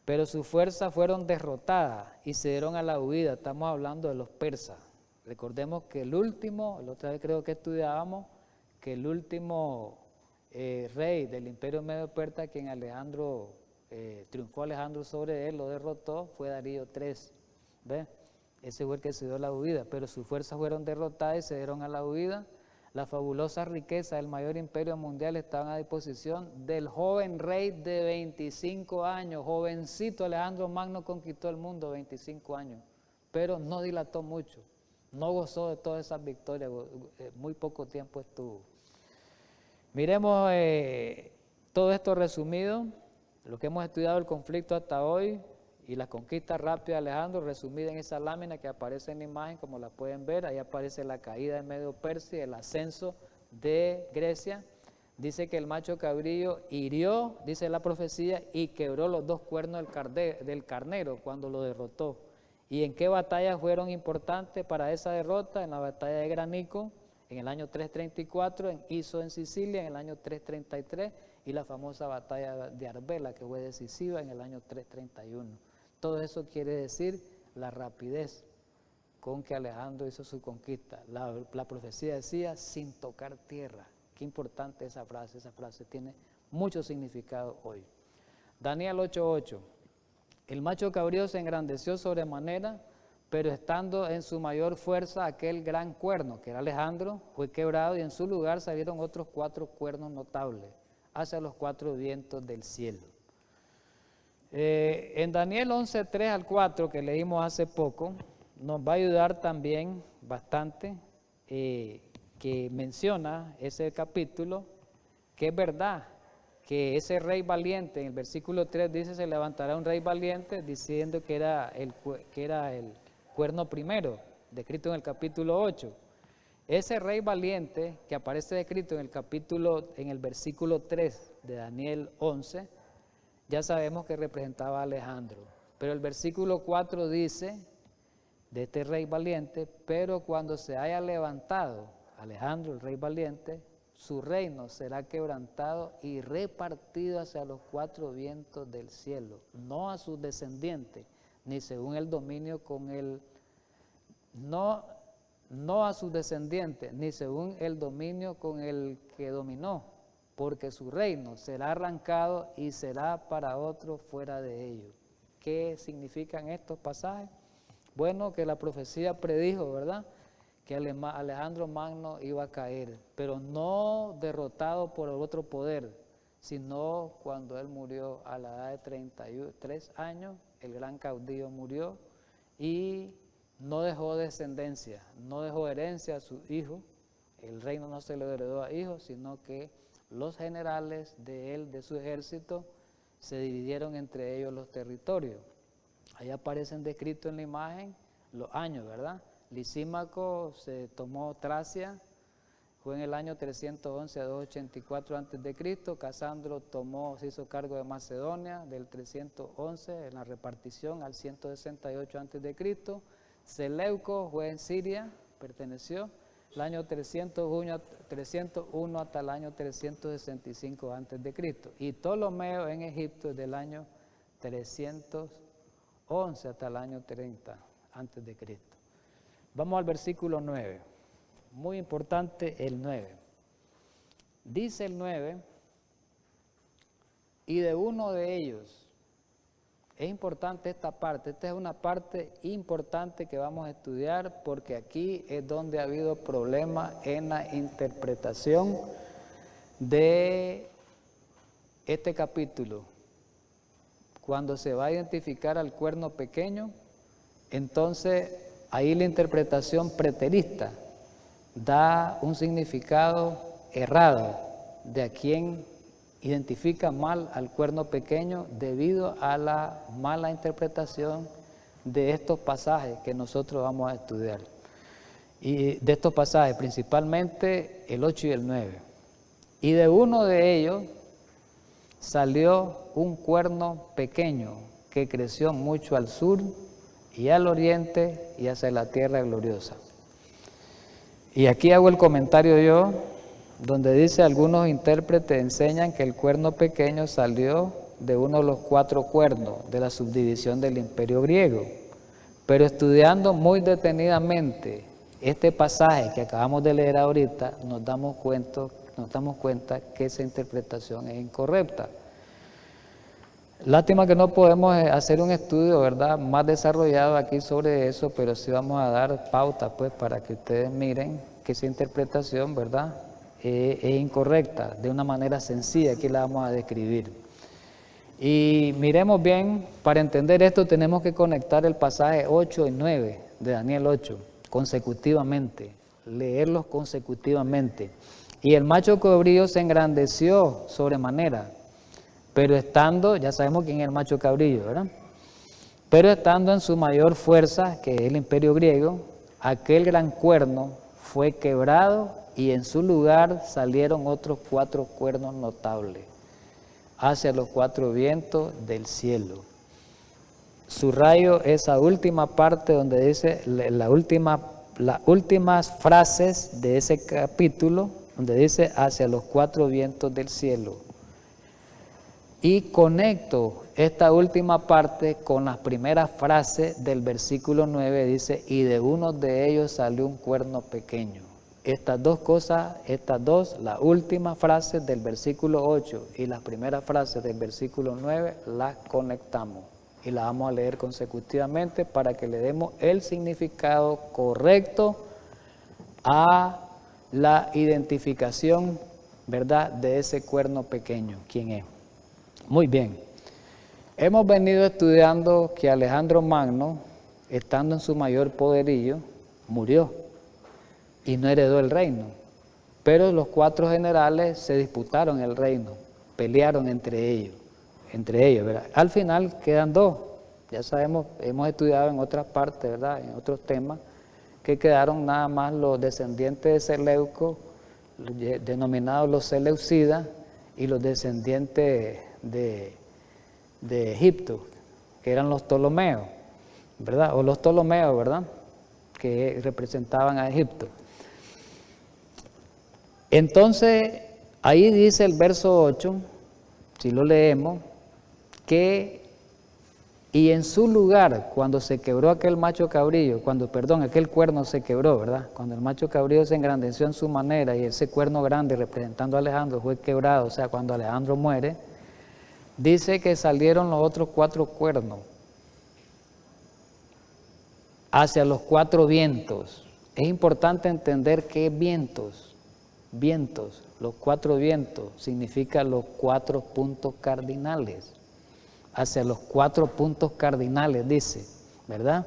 pero sus fuerzas fueron derrotadas y se dieron a la huida. Estamos hablando de los persas. Recordemos que la otra vez creo que estudiábamos, que el último rey del imperio medo-persa, quien triunfó Alejandro sobre él, lo derrotó, fue Darío III. ¿Ves? Ese fue el que se dio a la huida, pero sus fuerzas fueron derrotadas y se dieron a la huida. La fabulosa riqueza del mayor imperio mundial estaba a disposición del joven rey de 25 años. Jovencito Alejandro Magno conquistó el mundo, 25 años, pero no dilató mucho, no gozó de todas esas victorias, muy poco tiempo estuvo. Miremos todo esto resumido, lo que hemos estudiado el conflicto hasta hoy y la conquista rápida de Alejandro, resumida en esa lámina que aparece en la imagen, como la pueden ver. Ahí aparece la caída de Medo-Persia y el ascenso de Grecia. Dice que el macho cabrío hirió, dice la profecía, y quebró los dos cuernos del carnero cuando lo derrotó. ¿Y en qué batallas fueron importantes para esa derrota? En la batalla de Granico, en el año 334, en Iso, en Sicilia, en el año 333, y la famosa batalla de Arbela, que fue decisiva en el año 331. Todo eso quiere decir la rapidez con que Alejandro hizo su conquista. La profecía decía, sin tocar tierra. Qué importante esa frase tiene mucho significado hoy. Daniel 8:8. El macho cabrío se engrandeció sobremanera, pero estando en su mayor fuerza aquel gran cuerno, que era Alejandro, fue quebrado y en su lugar salieron otros 4 cuernos notables hacia los 4 vientos del cielo. En Daniel 11:3 al 4, que leímos hace poco, nos va a ayudar también bastante, que menciona ese capítulo, que es verdad, que ese rey valiente, en el versículo 3 dice, se levantará un rey valiente, diciendo que era el cuerno primero, descrito en el capítulo 8. Ese rey valiente que aparece descrito en el versículo 3 de Daniel 11, ya sabemos que representaba a Alejandro. Pero el versículo 4 dice, de este rey valiente, pero cuando se haya levantado Alejandro, el rey valiente, su reino será quebrantado y repartido hacia los 4 vientos del cielo, no a sus descendientes, ni según el dominio con el, no a sus descendientes, ni según el dominio con el que dominó, porque su reino será arrancado y será para otro fuera de ellos. ¿Qué significan estos pasajes? Bueno, que la profecía predijo, ¿verdad?, que Alejandro Magno iba a caer, pero no derrotado por otro poder, sino cuando él murió a la edad de 33 años, el gran caudillo murió y no dejó descendencia, no dejó herencia a sus hijos. El reino no se le heredó a hijos, sino que los generales de su ejército, se dividieron entre ellos los territorios. Ahí aparecen descritos en la imagen los años, ¿verdad? Lisímaco se tomó Tracia, fue en el año 311 a 284 a.C. Casandro se hizo cargo de Macedonia del 311 en la repartición al 168 a.C. Seleuco fue en Siria, perteneció el año 301 hasta el año 365 a.C. y Ptolomeo en Egipto del año 311 11 hasta el año 30 antes de Cristo. Vamos al versículo 9. Muy importante el 9. Dice el 9, y de uno de ellos, es importante esta parte, esta es una parte importante que vamos a estudiar porque aquí es donde ha habido problemas en la interpretación de este capítulo. Cuando se va a identificar al cuerno pequeño, entonces ahí la interpretación preterista da un significado errado de a quien identifica mal al cuerno pequeño debido a la mala interpretación de estos pasajes que nosotros vamos a estudiar. Y de estos pasajes, principalmente el 8 y el 9. Y de uno de ellos salió un cuerno pequeño que creció mucho al sur y al oriente y hacia la tierra gloriosa. Y aquí hago el comentario yo, donde dice: algunos intérpretes enseñan que el cuerno pequeño salió de uno de los 4 cuernos de la subdivisión del imperio griego. Pero estudiando muy detenidamente este pasaje que acabamos de leer ahorita, nos damos cuenta que esa interpretación es incorrecta. Lástima que no podemos hacer un estudio, ¿verdad?, más desarrollado aquí sobre eso, pero sí vamos a dar pauta, pues, para que ustedes miren que esa interpretación, ¿verdad?, es incorrecta, de una manera sencilla. Aquí la vamos a describir. Y miremos bien, para entender esto tenemos que conectar el pasaje 8 y 9 de Daniel 8 consecutivamente, leerlos consecutivamente. Y el macho cabrío se engrandeció sobremanera, pero estando, ya sabemos quién es el macho cabrillo, ¿verdad? Pero estando en su mayor fuerza, que es el imperio griego, aquel gran cuerno fue quebrado y en su lugar salieron otros 4 cuernos notables hacia los 4 vientos del cielo. Subrayo esa última parte donde dice las últimas frases de ese capítulo, donde dice hacia los 4 vientos del cielo. Y conecto esta última parte con las primeras frases del versículo 9, dice: y de uno de ellos salió un cuerno pequeño. Estas dos cosas, las últimas frases del versículo 8 y las primeras frases del versículo 9, las conectamos y las vamos a leer consecutivamente para que le demos el significado correcto a la identificación, ¿verdad?, de ese cuerno pequeño. ¿Quién es? Muy bien. Hemos venido estudiando que Alejandro Magno, estando en su mayor poderío, murió y no heredó el reino. Pero los 4 generales se disputaron el reino, pelearon entre ellos, ¿verdad? Al final quedan 2. Ya sabemos, hemos estudiado en otras partes, ¿verdad?, en otros temas, que quedaron nada más los descendientes de Seleuco, denominados los Seleucidas, y los descendientes de Egipto, que eran los Ptolomeos, ¿verdad? O los Ptolomeos, ¿verdad?, que representaban a Egipto. Entonces, ahí dice el verso 8, si lo leemos, que y en su lugar, cuando se quebró aquel macho cabrillo, aquel cuerno se quebró, ¿verdad? Cuando el macho cabrillo se engrandeció en su manera y ese cuerno grande representando a Alejandro fue quebrado, o sea, cuando Alejandro muere, dice que salieron los otros 4 cuernos hacia los 4 vientos. Es importante entender qué es vientos. Vientos, los 4 vientos, significan los 4 puntos cardinales. Hacia los 4 puntos cardinales, dice, ¿verdad?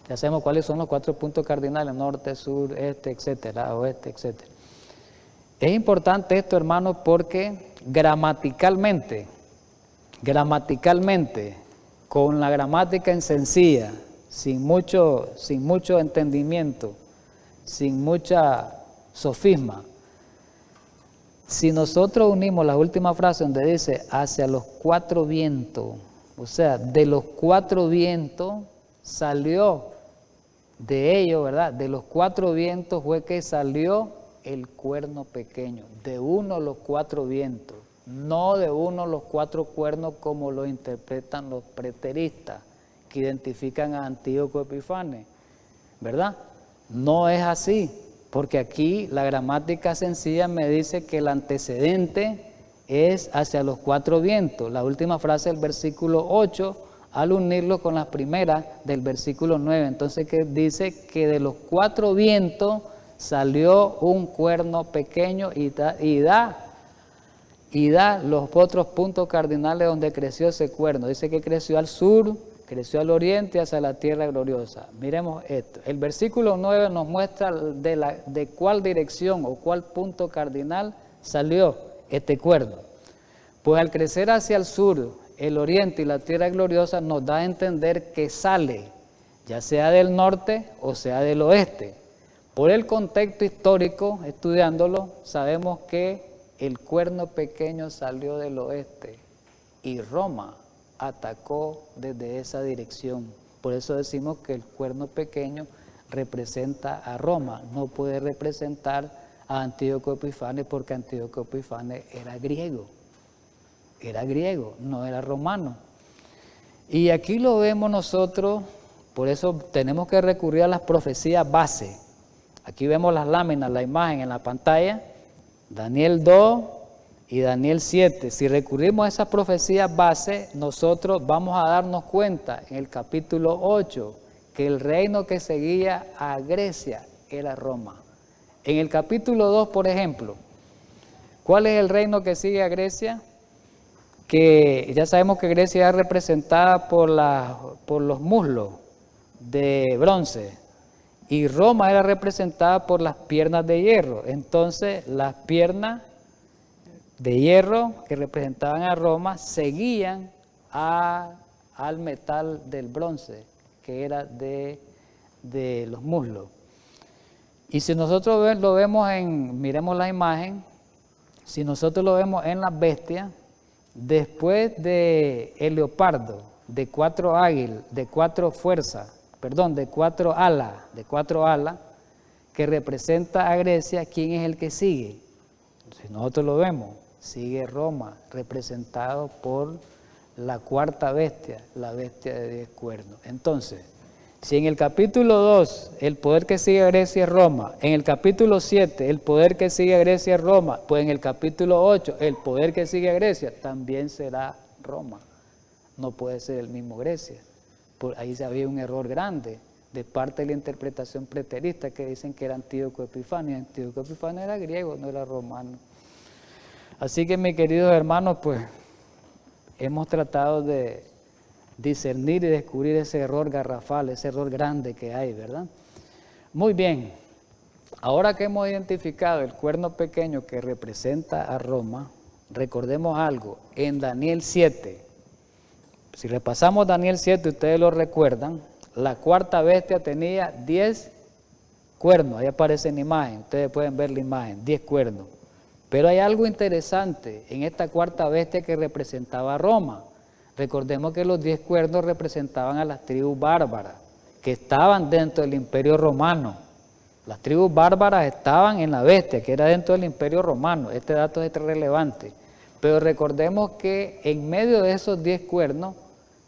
Ya sabemos cuáles son los 4 puntos cardinales: norte, sur, este, etcétera, oeste, etcétera. Es importante esto, hermanos, porque gramaticalmente, con la gramática en sencilla, sin mucho entendimiento, sin mucha sofisma, si nosotros unimos la última frase donde dice hacia los 4 vientos, o sea, de los 4 vientos salió de ellos, ¿verdad? De los 4 vientos fue que salió el cuerno pequeño, de uno de los 4 vientos, no de uno de los 4 cuernos como lo interpretan los preteristas, que identifican a Antíoco Epifanes, ¿verdad? No es así, porque aquí la gramática sencilla me dice que el antecedente es hacia los cuatro vientos. La última frase del versículo 8, al unirlo con las primeras del versículo 9. Entonces que dice que de los cuatro vientos salió un cuerno pequeño y da los otros puntos cardinales donde creció ese cuerno. Dice que creció al sur, creció al oriente, hacia la tierra gloriosa. Miremos esto. El versículo 9 nos muestra de cuál dirección o cuál punto cardinal salió este cuerno. Pues al crecer hacia el sur, el oriente y la tierra gloriosa nos da a entender que sale, ya sea del norte o sea del oeste. Por el contexto histórico, estudiándolo, sabemos que el cuerno pequeño salió del oeste y Roma atacó desde esa dirección. Por eso decimos que el cuerno pequeño representa a Roma, no puede representar a Antíoco Epifanes porque Antíoco Epifanes era griego, no era romano. Y aquí lo vemos nosotros, por eso tenemos que recurrir a las profecías base. Aquí vemos las láminas, la imagen en la pantalla, Daniel 2 y Daniel 7. Si recurrimos a esas profecías base, nosotros vamos a darnos cuenta en el capítulo 8 que el reino que seguía a Grecia era Roma. En el capítulo 2, por ejemplo, ¿cuál es el reino que sigue a Grecia? Que ya sabemos que Grecia es representada por los muslos de bronce y Roma era representada por las piernas de hierro. Entonces las piernas de hierro que representaban a Roma seguían al metal del bronce, que era de los muslos. Y si nosotros lo vemos miremos la imagen, si nosotros lo vemos en las bestias, después de el leopardo, de cuatro águilas, de cuatro alas, que representa a Grecia, ¿quién es el que sigue? Si nosotros lo vemos, sigue Roma, representado por la cuarta bestia, la bestia de 10 cuernos. Entonces, si en el capítulo 2 el poder que sigue a Grecia es Roma, en el capítulo 7 el poder que sigue a Grecia es Roma, pues en el capítulo 8 el poder que sigue a Grecia también será Roma. No puede ser el mismo Grecia. Por ahí había un error grande de parte de la interpretación preterista que dicen que era Antíoco Epifanes. Antíoco Epifanes era griego, no era romano. Así que, mis queridos hermanos, pues hemos tratado de discernir y descubrir ese error garrafal, ese error grande que hay, ¿verdad? Muy bien, ahora que hemos identificado el cuerno pequeño que representa a Roma, recordemos algo, en Daniel 7, si repasamos Daniel 7, ustedes lo recuerdan, la cuarta bestia tenía 10 cuernos, ahí aparece en imagen, ustedes pueden ver la imagen, 10 cuernos. Pero hay algo interesante en esta cuarta bestia que representaba a Roma. Recordemos que los 10 cuernos representaban a las tribus bárbaras, que estaban dentro del imperio romano. Las tribus bárbaras estaban en la bestia, que era dentro del imperio romano. Este dato es relevante. Pero recordemos que en medio de esos 10 cuernos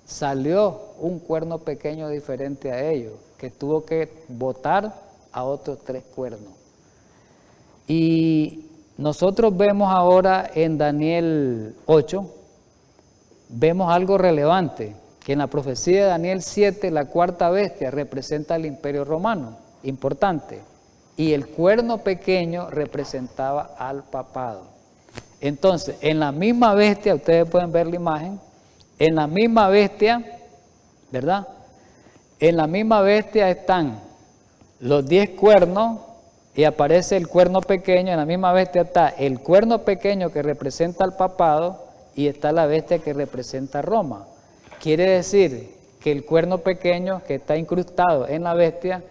salió un cuerno pequeño diferente a ellos, que tuvo que botar a otros 3 cuernos. Y nosotros vemos ahora en Daniel 8, vemos algo relevante, que en la profecía de Daniel 7, la cuarta bestia representa al imperio romano, importante, y el cuerno pequeño representaba al papado. Entonces, en la misma bestia, ustedes pueden ver la imagen, en la misma bestia, ¿verdad? En la misma bestia están los 10 cuernos y aparece el cuerno pequeño. En la misma bestia está el cuerno pequeño que representa al papado y está la bestia que representa a Roma. Quiere decir que el cuerno pequeño que está incrustado en la bestia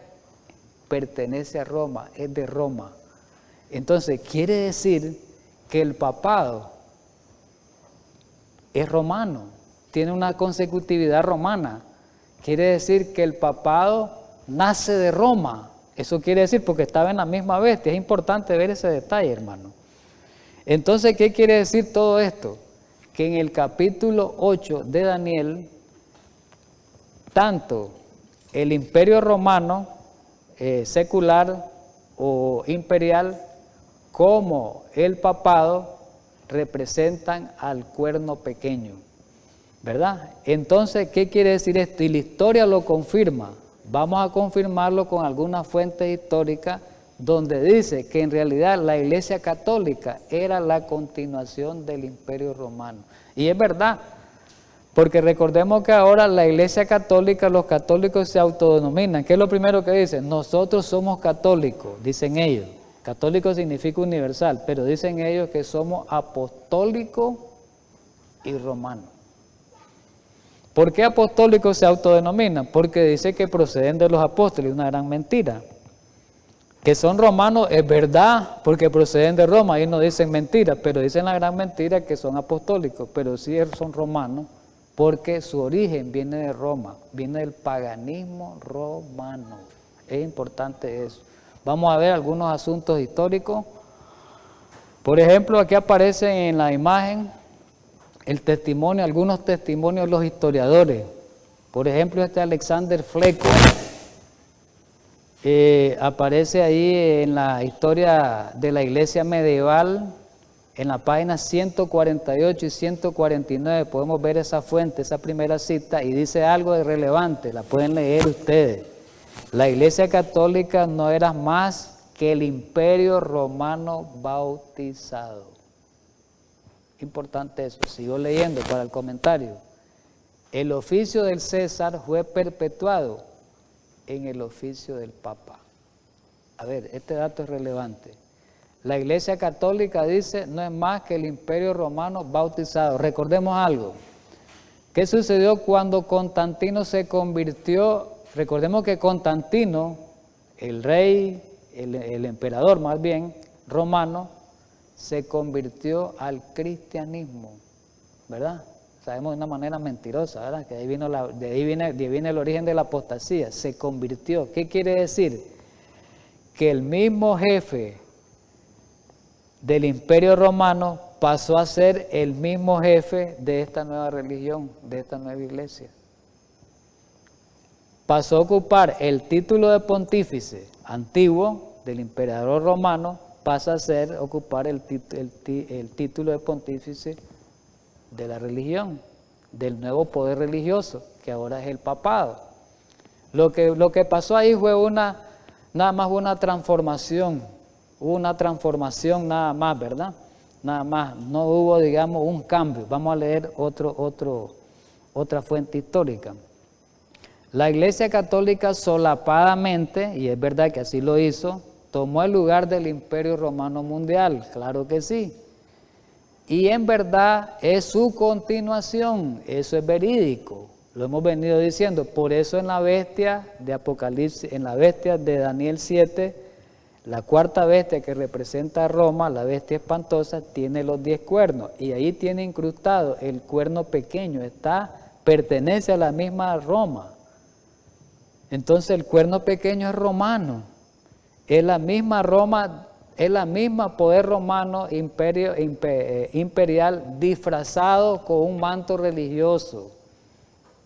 pertenece a Roma, es de Roma. Entonces quiere decir que el papado es romano, tiene una consecutividad romana. Quiere decir que el papado nace de Roma. Eso quiere decir porque estaba en la misma bestia. Es importante ver ese detalle, hermano. Entonces, ¿qué quiere decir todo esto? Que en el capítulo 8 de Daniel, tanto el imperio romano secular o imperial como el papado representan al cuerno pequeño, ¿verdad? Entonces, ¿qué quiere decir esto? Y la historia lo confirma. Vamos a confirmarlo con algunas fuentes históricas donde dice que en realidad la Iglesia Católica era la continuación del Imperio Romano. Y es verdad, porque recordemos que ahora la Iglesia Católica, los católicos se autodenominan. ¿Qué es lo primero que dicen? Nosotros somos católicos, dicen ellos. Católico significa universal, pero dicen ellos que somos apostólicos y romanos. ¿Por qué apostólicos se autodenominan? Porque dice que proceden de los apóstoles, una gran mentira. Que son romanos es verdad, porque proceden de Roma, ahí no dicen mentira, pero dicen la gran mentira que son apostólicos, pero sí son romanos, porque su origen viene de Roma, viene del paganismo romano. Es importante eso. Vamos a ver algunos asuntos históricos. Por ejemplo, aquí aparece en la imagen el testimonio, algunos testimonios de los historiadores. Por ejemplo, este Alexander Fleco aparece ahí en la historia de la iglesia medieval, en la página 148 y 149 podemos ver esa fuente, esa primera cita, y dice algo de relevante, la pueden leer ustedes. La Iglesia Católica no era más que el Imperio Romano bautizado. Importante eso, sigo leyendo para el comentario. El oficio del César fue perpetuado en el oficio del Papa. A ver, este dato es relevante. La Iglesia Católica dice no es más que el Imperio Romano bautizado. Recordemos algo. ¿Qué sucedió cuando Constantino se convirtió? Recordemos que Constantino, el rey, el emperador más bien, romano, se convirtió al cristianismo, ¿verdad? Sabemos de una manera mentirosa, ¿verdad? Que de ahí viene el origen de la apostasía, se convirtió. ¿Qué quiere decir? Que el mismo jefe del Imperio Romano pasó a ser el mismo jefe de esta nueva religión, de esta nueva iglesia. Pasó a ocupar el título de pontífice antiguo del emperador romano, pasa a ocupar el título de pontífice de la religión, del nuevo poder religioso, que ahora es el papado. Lo que pasó ahí fue nada más una transformación nada más, ¿verdad? Nada más, no hubo, digamos, un cambio. Vamos a leer otra fuente histórica. La Iglesia Católica solapadamente, y es verdad que así lo hizo, tomó el lugar del Imperio Romano Mundial, claro que sí. Y en verdad es su continuación, eso es verídico, lo hemos venido diciendo. Por eso en la bestia de Apocalipsis, en la bestia de Daniel 7, la cuarta bestia que representa a Roma, la bestia espantosa, tiene los 10 cuernos y ahí tiene incrustado el cuerno pequeño, pertenece a la misma Roma. Entonces el cuerno pequeño es romano, es la misma Roma, es la misma poder romano imperial disfrazado con un manto religioso.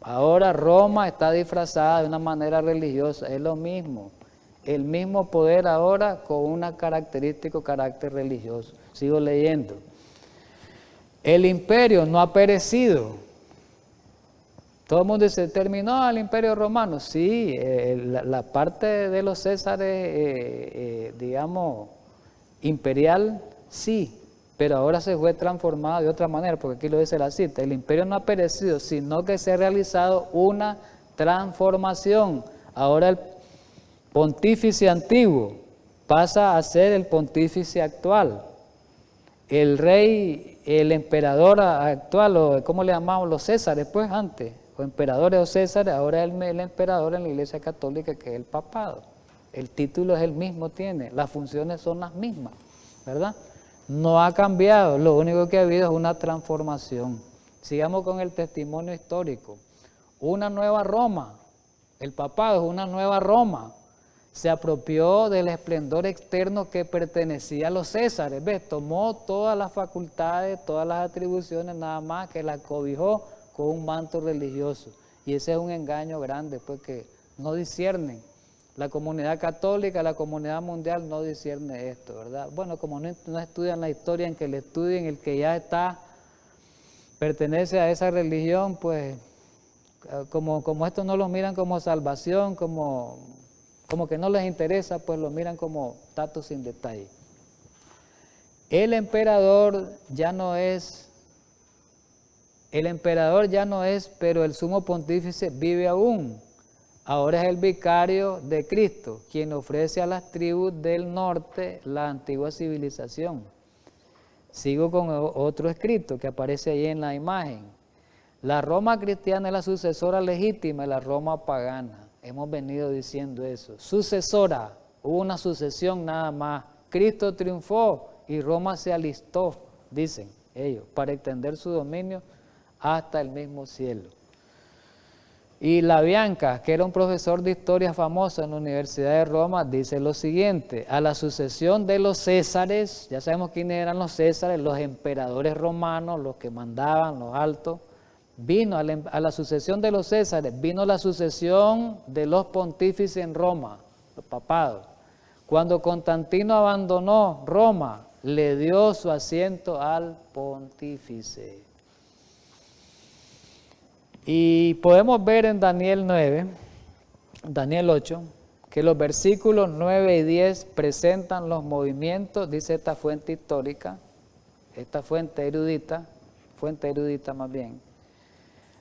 Ahora Roma está disfrazada de una manera religiosa, es lo mismo. El mismo poder ahora con un característico carácter religioso. Sigo leyendo. El imperio no ha perecido. Todo el mundo dice, ¿terminó el imperio romano? Sí, la parte de los Césares, digamos, imperial, sí, pero ahora se fue transformado de otra manera, porque aquí lo dice la cita. El imperio no ha perecido, sino que se ha realizado una transformación. Ahora el pontífice antiguo pasa a ser el pontífice actual. El rey, el emperador actual, o ¿cómo le llamamos? Los Césares, pues antes, o emperadores o Césares, ahora el emperador en la Iglesia Católica, que es el papado. El título es el mismo, tiene, las funciones son las mismas, ¿verdad? No ha cambiado, lo único que ha habido es una transformación. Sigamos con el testimonio histórico. Una nueva Roma, el papado es una nueva Roma. Se apropió del esplendor externo que pertenecía a los Césares, ¿ves? Tomó todas las facultades, todas las atribuciones, nada más que la cobijó con un manto religioso. Y ese es un engaño grande, porque no disciernen. La comunidad católica, la comunidad mundial no discierne esto, ¿verdad? Bueno, como no estudian la historia, en que le estudien el que ya pertenece a esa religión, pues como esto no lo miran como salvación, como que no les interesa, pues lo miran como datos sin detalle. El emperador ya no es, pero el sumo pontífice vive aún. Ahora es el vicario de Cristo, quien ofrece a las tribus del norte la antigua civilización. Sigo con otro escrito que aparece ahí en la imagen. La Roma cristiana es la sucesora legítima de la Roma pagana. Hemos venido diciendo eso. Sucesora, hubo una sucesión nada más. Cristo triunfó y Roma se alistó, dicen ellos, para extender su dominio hasta el mismo cielo. Y Labianca, que era un profesor de historia famoso en la Universidad de Roma, dice lo siguiente: a la sucesión de los Césares, ya sabemos quiénes eran los Césares, los emperadores romanos, los que mandaban, los altos, a la sucesión de los Césares, vino la sucesión de los pontífices en Roma, los papados. Cuando Constantino abandonó Roma, le dio su asiento al pontífice. Y podemos ver en Daniel 8, que los versículos 9 y 10 presentan los movimientos, dice esta fuente histórica, esta fuente erudita más bien.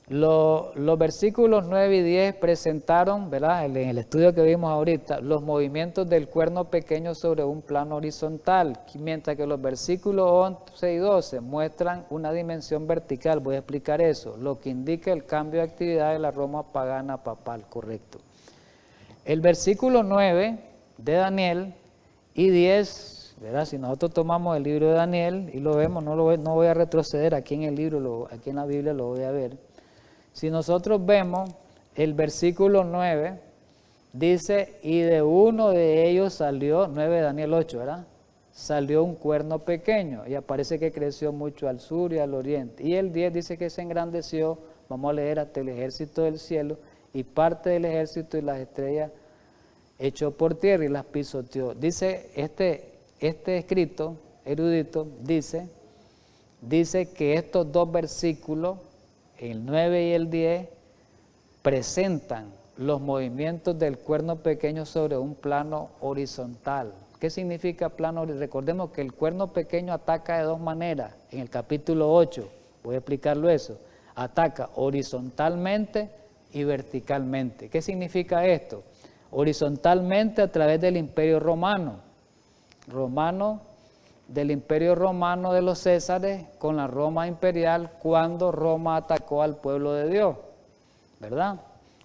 Los versículos 9 y 10 presentaron, ¿verdad?, en el estudio que vimos ahorita, los movimientos del cuerno pequeño sobre un plano horizontal, mientras que los versículos 11 y 12 muestran una dimensión vertical. Voy a explicar eso, lo que indica el cambio de actividad de la Roma pagana papal, correcto. El versículo 9 de Daniel y 10, ¿verdad?, si nosotros tomamos el libro de Daniel y lo vemos, no voy a retroceder aquí en el libro, aquí en la Biblia lo voy a ver. Si nosotros vemos el versículo 9, dice, y de uno de ellos salió, 9 de Daniel 8, ¿verdad? Salió un cuerno pequeño, y aparece que creció mucho al sur y al oriente. Y el 10 dice que se engrandeció, vamos a leer, hasta el ejército del cielo, y parte del ejército y las estrellas echó por tierra y las pisoteó. Dice, este escrito erudito, dice que estos dos versículos, el 9 y el 10, presentan los movimientos del cuerno pequeño sobre un plano horizontal. ¿Qué significa plano horizontal? Recordemos que el cuerno pequeño ataca de dos maneras. En el capítulo 8, voy a explicarlo eso, ataca horizontalmente y verticalmente. ¿Qué significa esto? Horizontalmente a través del Imperio Romano, del Imperio Romano de los Césares con la Roma imperial, cuando Roma atacó al pueblo de Dios, ¿verdad?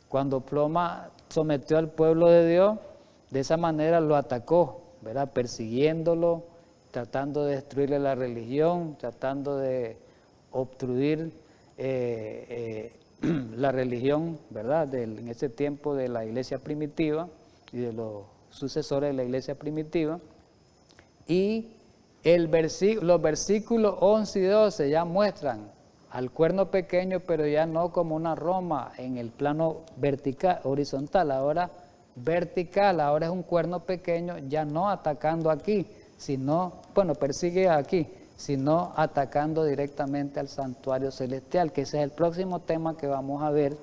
Cuando Roma sometió al pueblo de Dios, de esa manera lo atacó, ¿verdad? Persiguiéndolo, tratando de destruirle la religión, tratando de obstruir la religión, ¿verdad?, en ese tiempo de la iglesia primitiva y de los sucesores de la iglesia primitiva. Y los versículos 11 y 12 ya muestran al cuerno pequeño, pero ya no como una Roma en el plano vertical, horizontal, ahora vertical, ahora es un cuerno pequeño, ya no atacando aquí, sino, persigue aquí, sino atacando directamente al santuario celestial, que ese es el próximo tema que vamos a ver,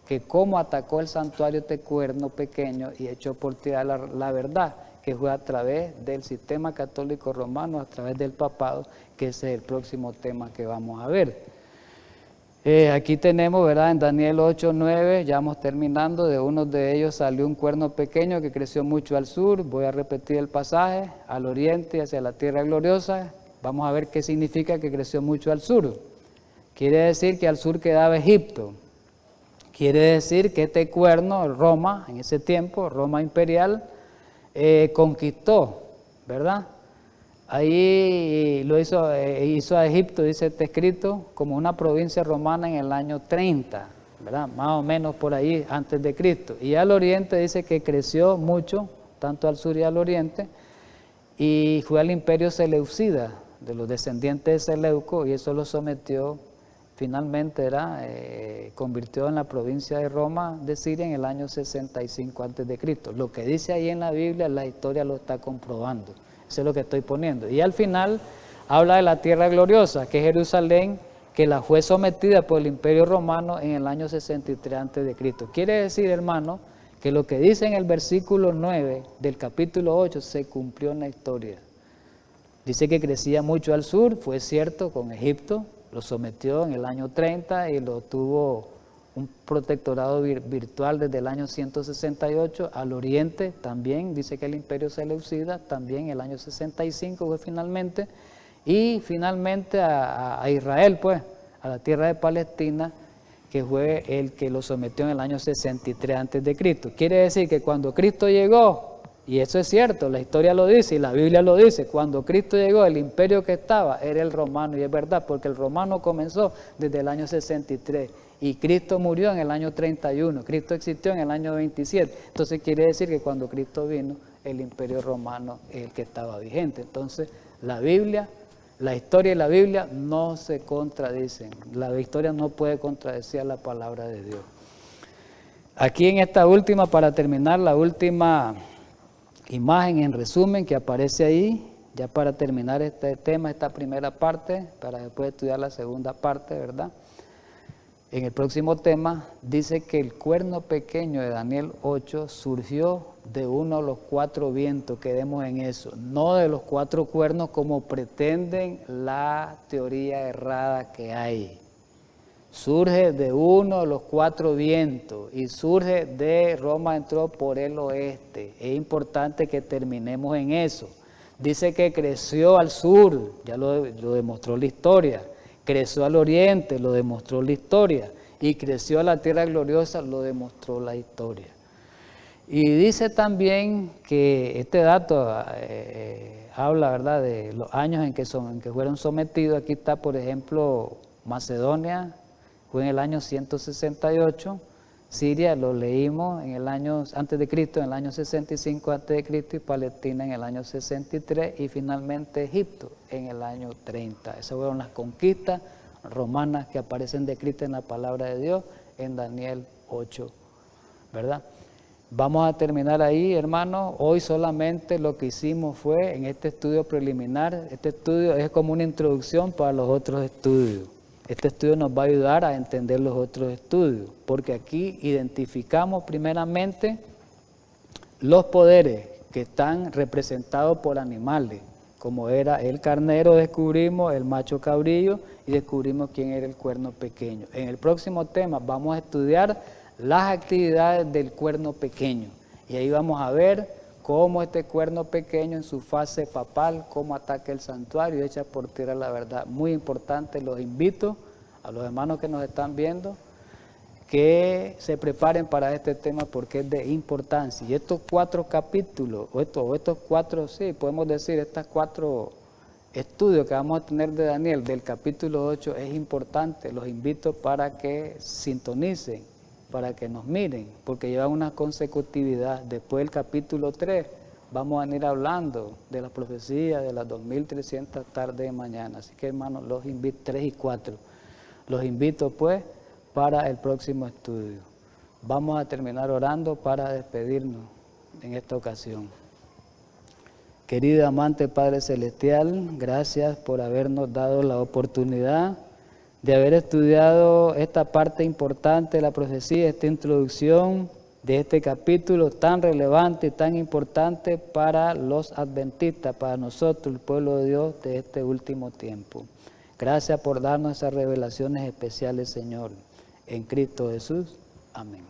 que cómo atacó el santuario este cuerno pequeño y echó por tierra la verdad, que fue a través del sistema católico romano, a través del papado, que ese es el próximo tema que vamos a ver. Aquí tenemos, ¿verdad?, en Daniel 8, 9, ya vamos terminando, de uno de ellos salió un cuerno pequeño que creció mucho al sur, voy a repetir el pasaje, al oriente, hacia la tierra gloriosa. Vamos a ver qué significa que creció mucho al sur. Quiere decir que al sur quedaba Egipto. Quiere decir que este cuerno, Roma, en ese tiempo, Roma imperial, conquistó, ¿verdad? Ahí lo hizo a Egipto, dice este escrito, como una provincia romana en el año 30, ¿verdad? Más o menos por ahí antes de Cristo. Y al oriente dice que creció mucho, tanto al sur y al oriente, y fue al imperio seleucida, de los descendientes de Seleuco, y eso lo sometió finalmente convirtió en la provincia de Roma de Siria en el año 65 a.C. Lo que dice ahí en la Biblia, la historia lo está comprobando. Eso es lo que estoy poniendo. Y al final habla de la tierra gloriosa, que es Jerusalén, que la fue sometida por el Imperio Romano en el año 63 a.C. Quiere decir, hermano, que lo que dice en el versículo 9 del capítulo 8 se cumplió en la historia. Dice que crecía mucho al sur, fue cierto, con Egipto, lo sometió en el año 30 y lo tuvo un protectorado virtual desde el año 168, al oriente también, dice que el imperio seleucida, también el año 65 fue finalmente, y finalmente a Israel, pues, a la tierra de Palestina, que fue el que lo sometió en el año 63 a.C. Quiere decir que cuando Cristo llegó, y eso es cierto, la historia lo dice y la Biblia lo dice, cuando Cristo llegó, el imperio que estaba era el romano, y es verdad, porque el romano comenzó desde el año 63, y Cristo murió en el año 31, Cristo existió en el año 27, entonces quiere decir que cuando Cristo vino, el imperio romano es el que estaba vigente. Entonces la Biblia, la historia y la Biblia no se contradicen, la historia no puede contradecir la palabra de Dios. Aquí en esta última, para terminar, la última imagen en resumen que aparece ahí, ya para terminar este tema, esta primera parte, para después estudiar la segunda parte, ¿verdad? En el próximo tema dice que el cuerno pequeño de Daniel 8 surgió de uno de los 4 vientos, quedemos en eso, no de los 4 cuernos como pretenden la teoría errada que hay. Surge de uno de los 4 vientos y surge de Roma, entró por el oeste. Es importante que terminemos en eso. Dice que creció al sur, ya lo demostró la historia. Creció al oriente, lo demostró la historia. Y creció a la tierra gloriosa, lo demostró la historia. Y dice también que este dato habla, ¿verdad?, de los años en que fueron sometidos. Aquí está, por ejemplo, Macedonia, fue en el año 168, Siria lo leímos en el año antes de Cristo, en el año 65 antes de Cristo, y Palestina en el año 63, y finalmente Egipto en el año 30. Esas fueron las conquistas romanas que aparecen descritas en la palabra de Dios en Daniel 8, ¿verdad? Vamos a terminar ahí, hermanos. Hoy solamente lo que hicimos fue en este estudio preliminar. Este estudio es como una introducción para los otros estudios. Este estudio nos va a ayudar a entender los otros estudios, porque aquí identificamos primeramente los poderes que están representados por animales, como era el carnero, descubrimos el macho cabrillo y descubrimos quién era el cuerno pequeño. En el próximo tema vamos a estudiar las actividades del cuerno pequeño, y ahí vamos a ver cómo este cuerno pequeño en su fase papal, cómo ataca el santuario y echa por tierra la verdad. Muy importante, los invito a los hermanos que nos están viendo que se preparen para este tema porque es de importancia. Y estos 4 capítulos, estos 4, sí, podemos decir, estos 4 estudios que vamos a tener de Daniel, del capítulo 8, es importante. Los invito para que sintonicen, para que nos miren, porque llevan una consecutividad. Después del capítulo 3 vamos a ir hablando de la profecía de las 2300 tardes de mañana. Así que, hermanos, los invito, 3 y 4. Los invito, pues, para el próximo estudio. Vamos a terminar orando para despedirnos en esta ocasión. Querido amante Padre Celestial, gracias por habernos dado la oportunidad de haber estudiado esta parte importante de la profecía, esta introducción de este capítulo tan relevante y tan importante para los adventistas, para nosotros, el pueblo de Dios de este último tiempo. Gracias por darnos esas revelaciones especiales, Señor. En Cristo Jesús. Amén.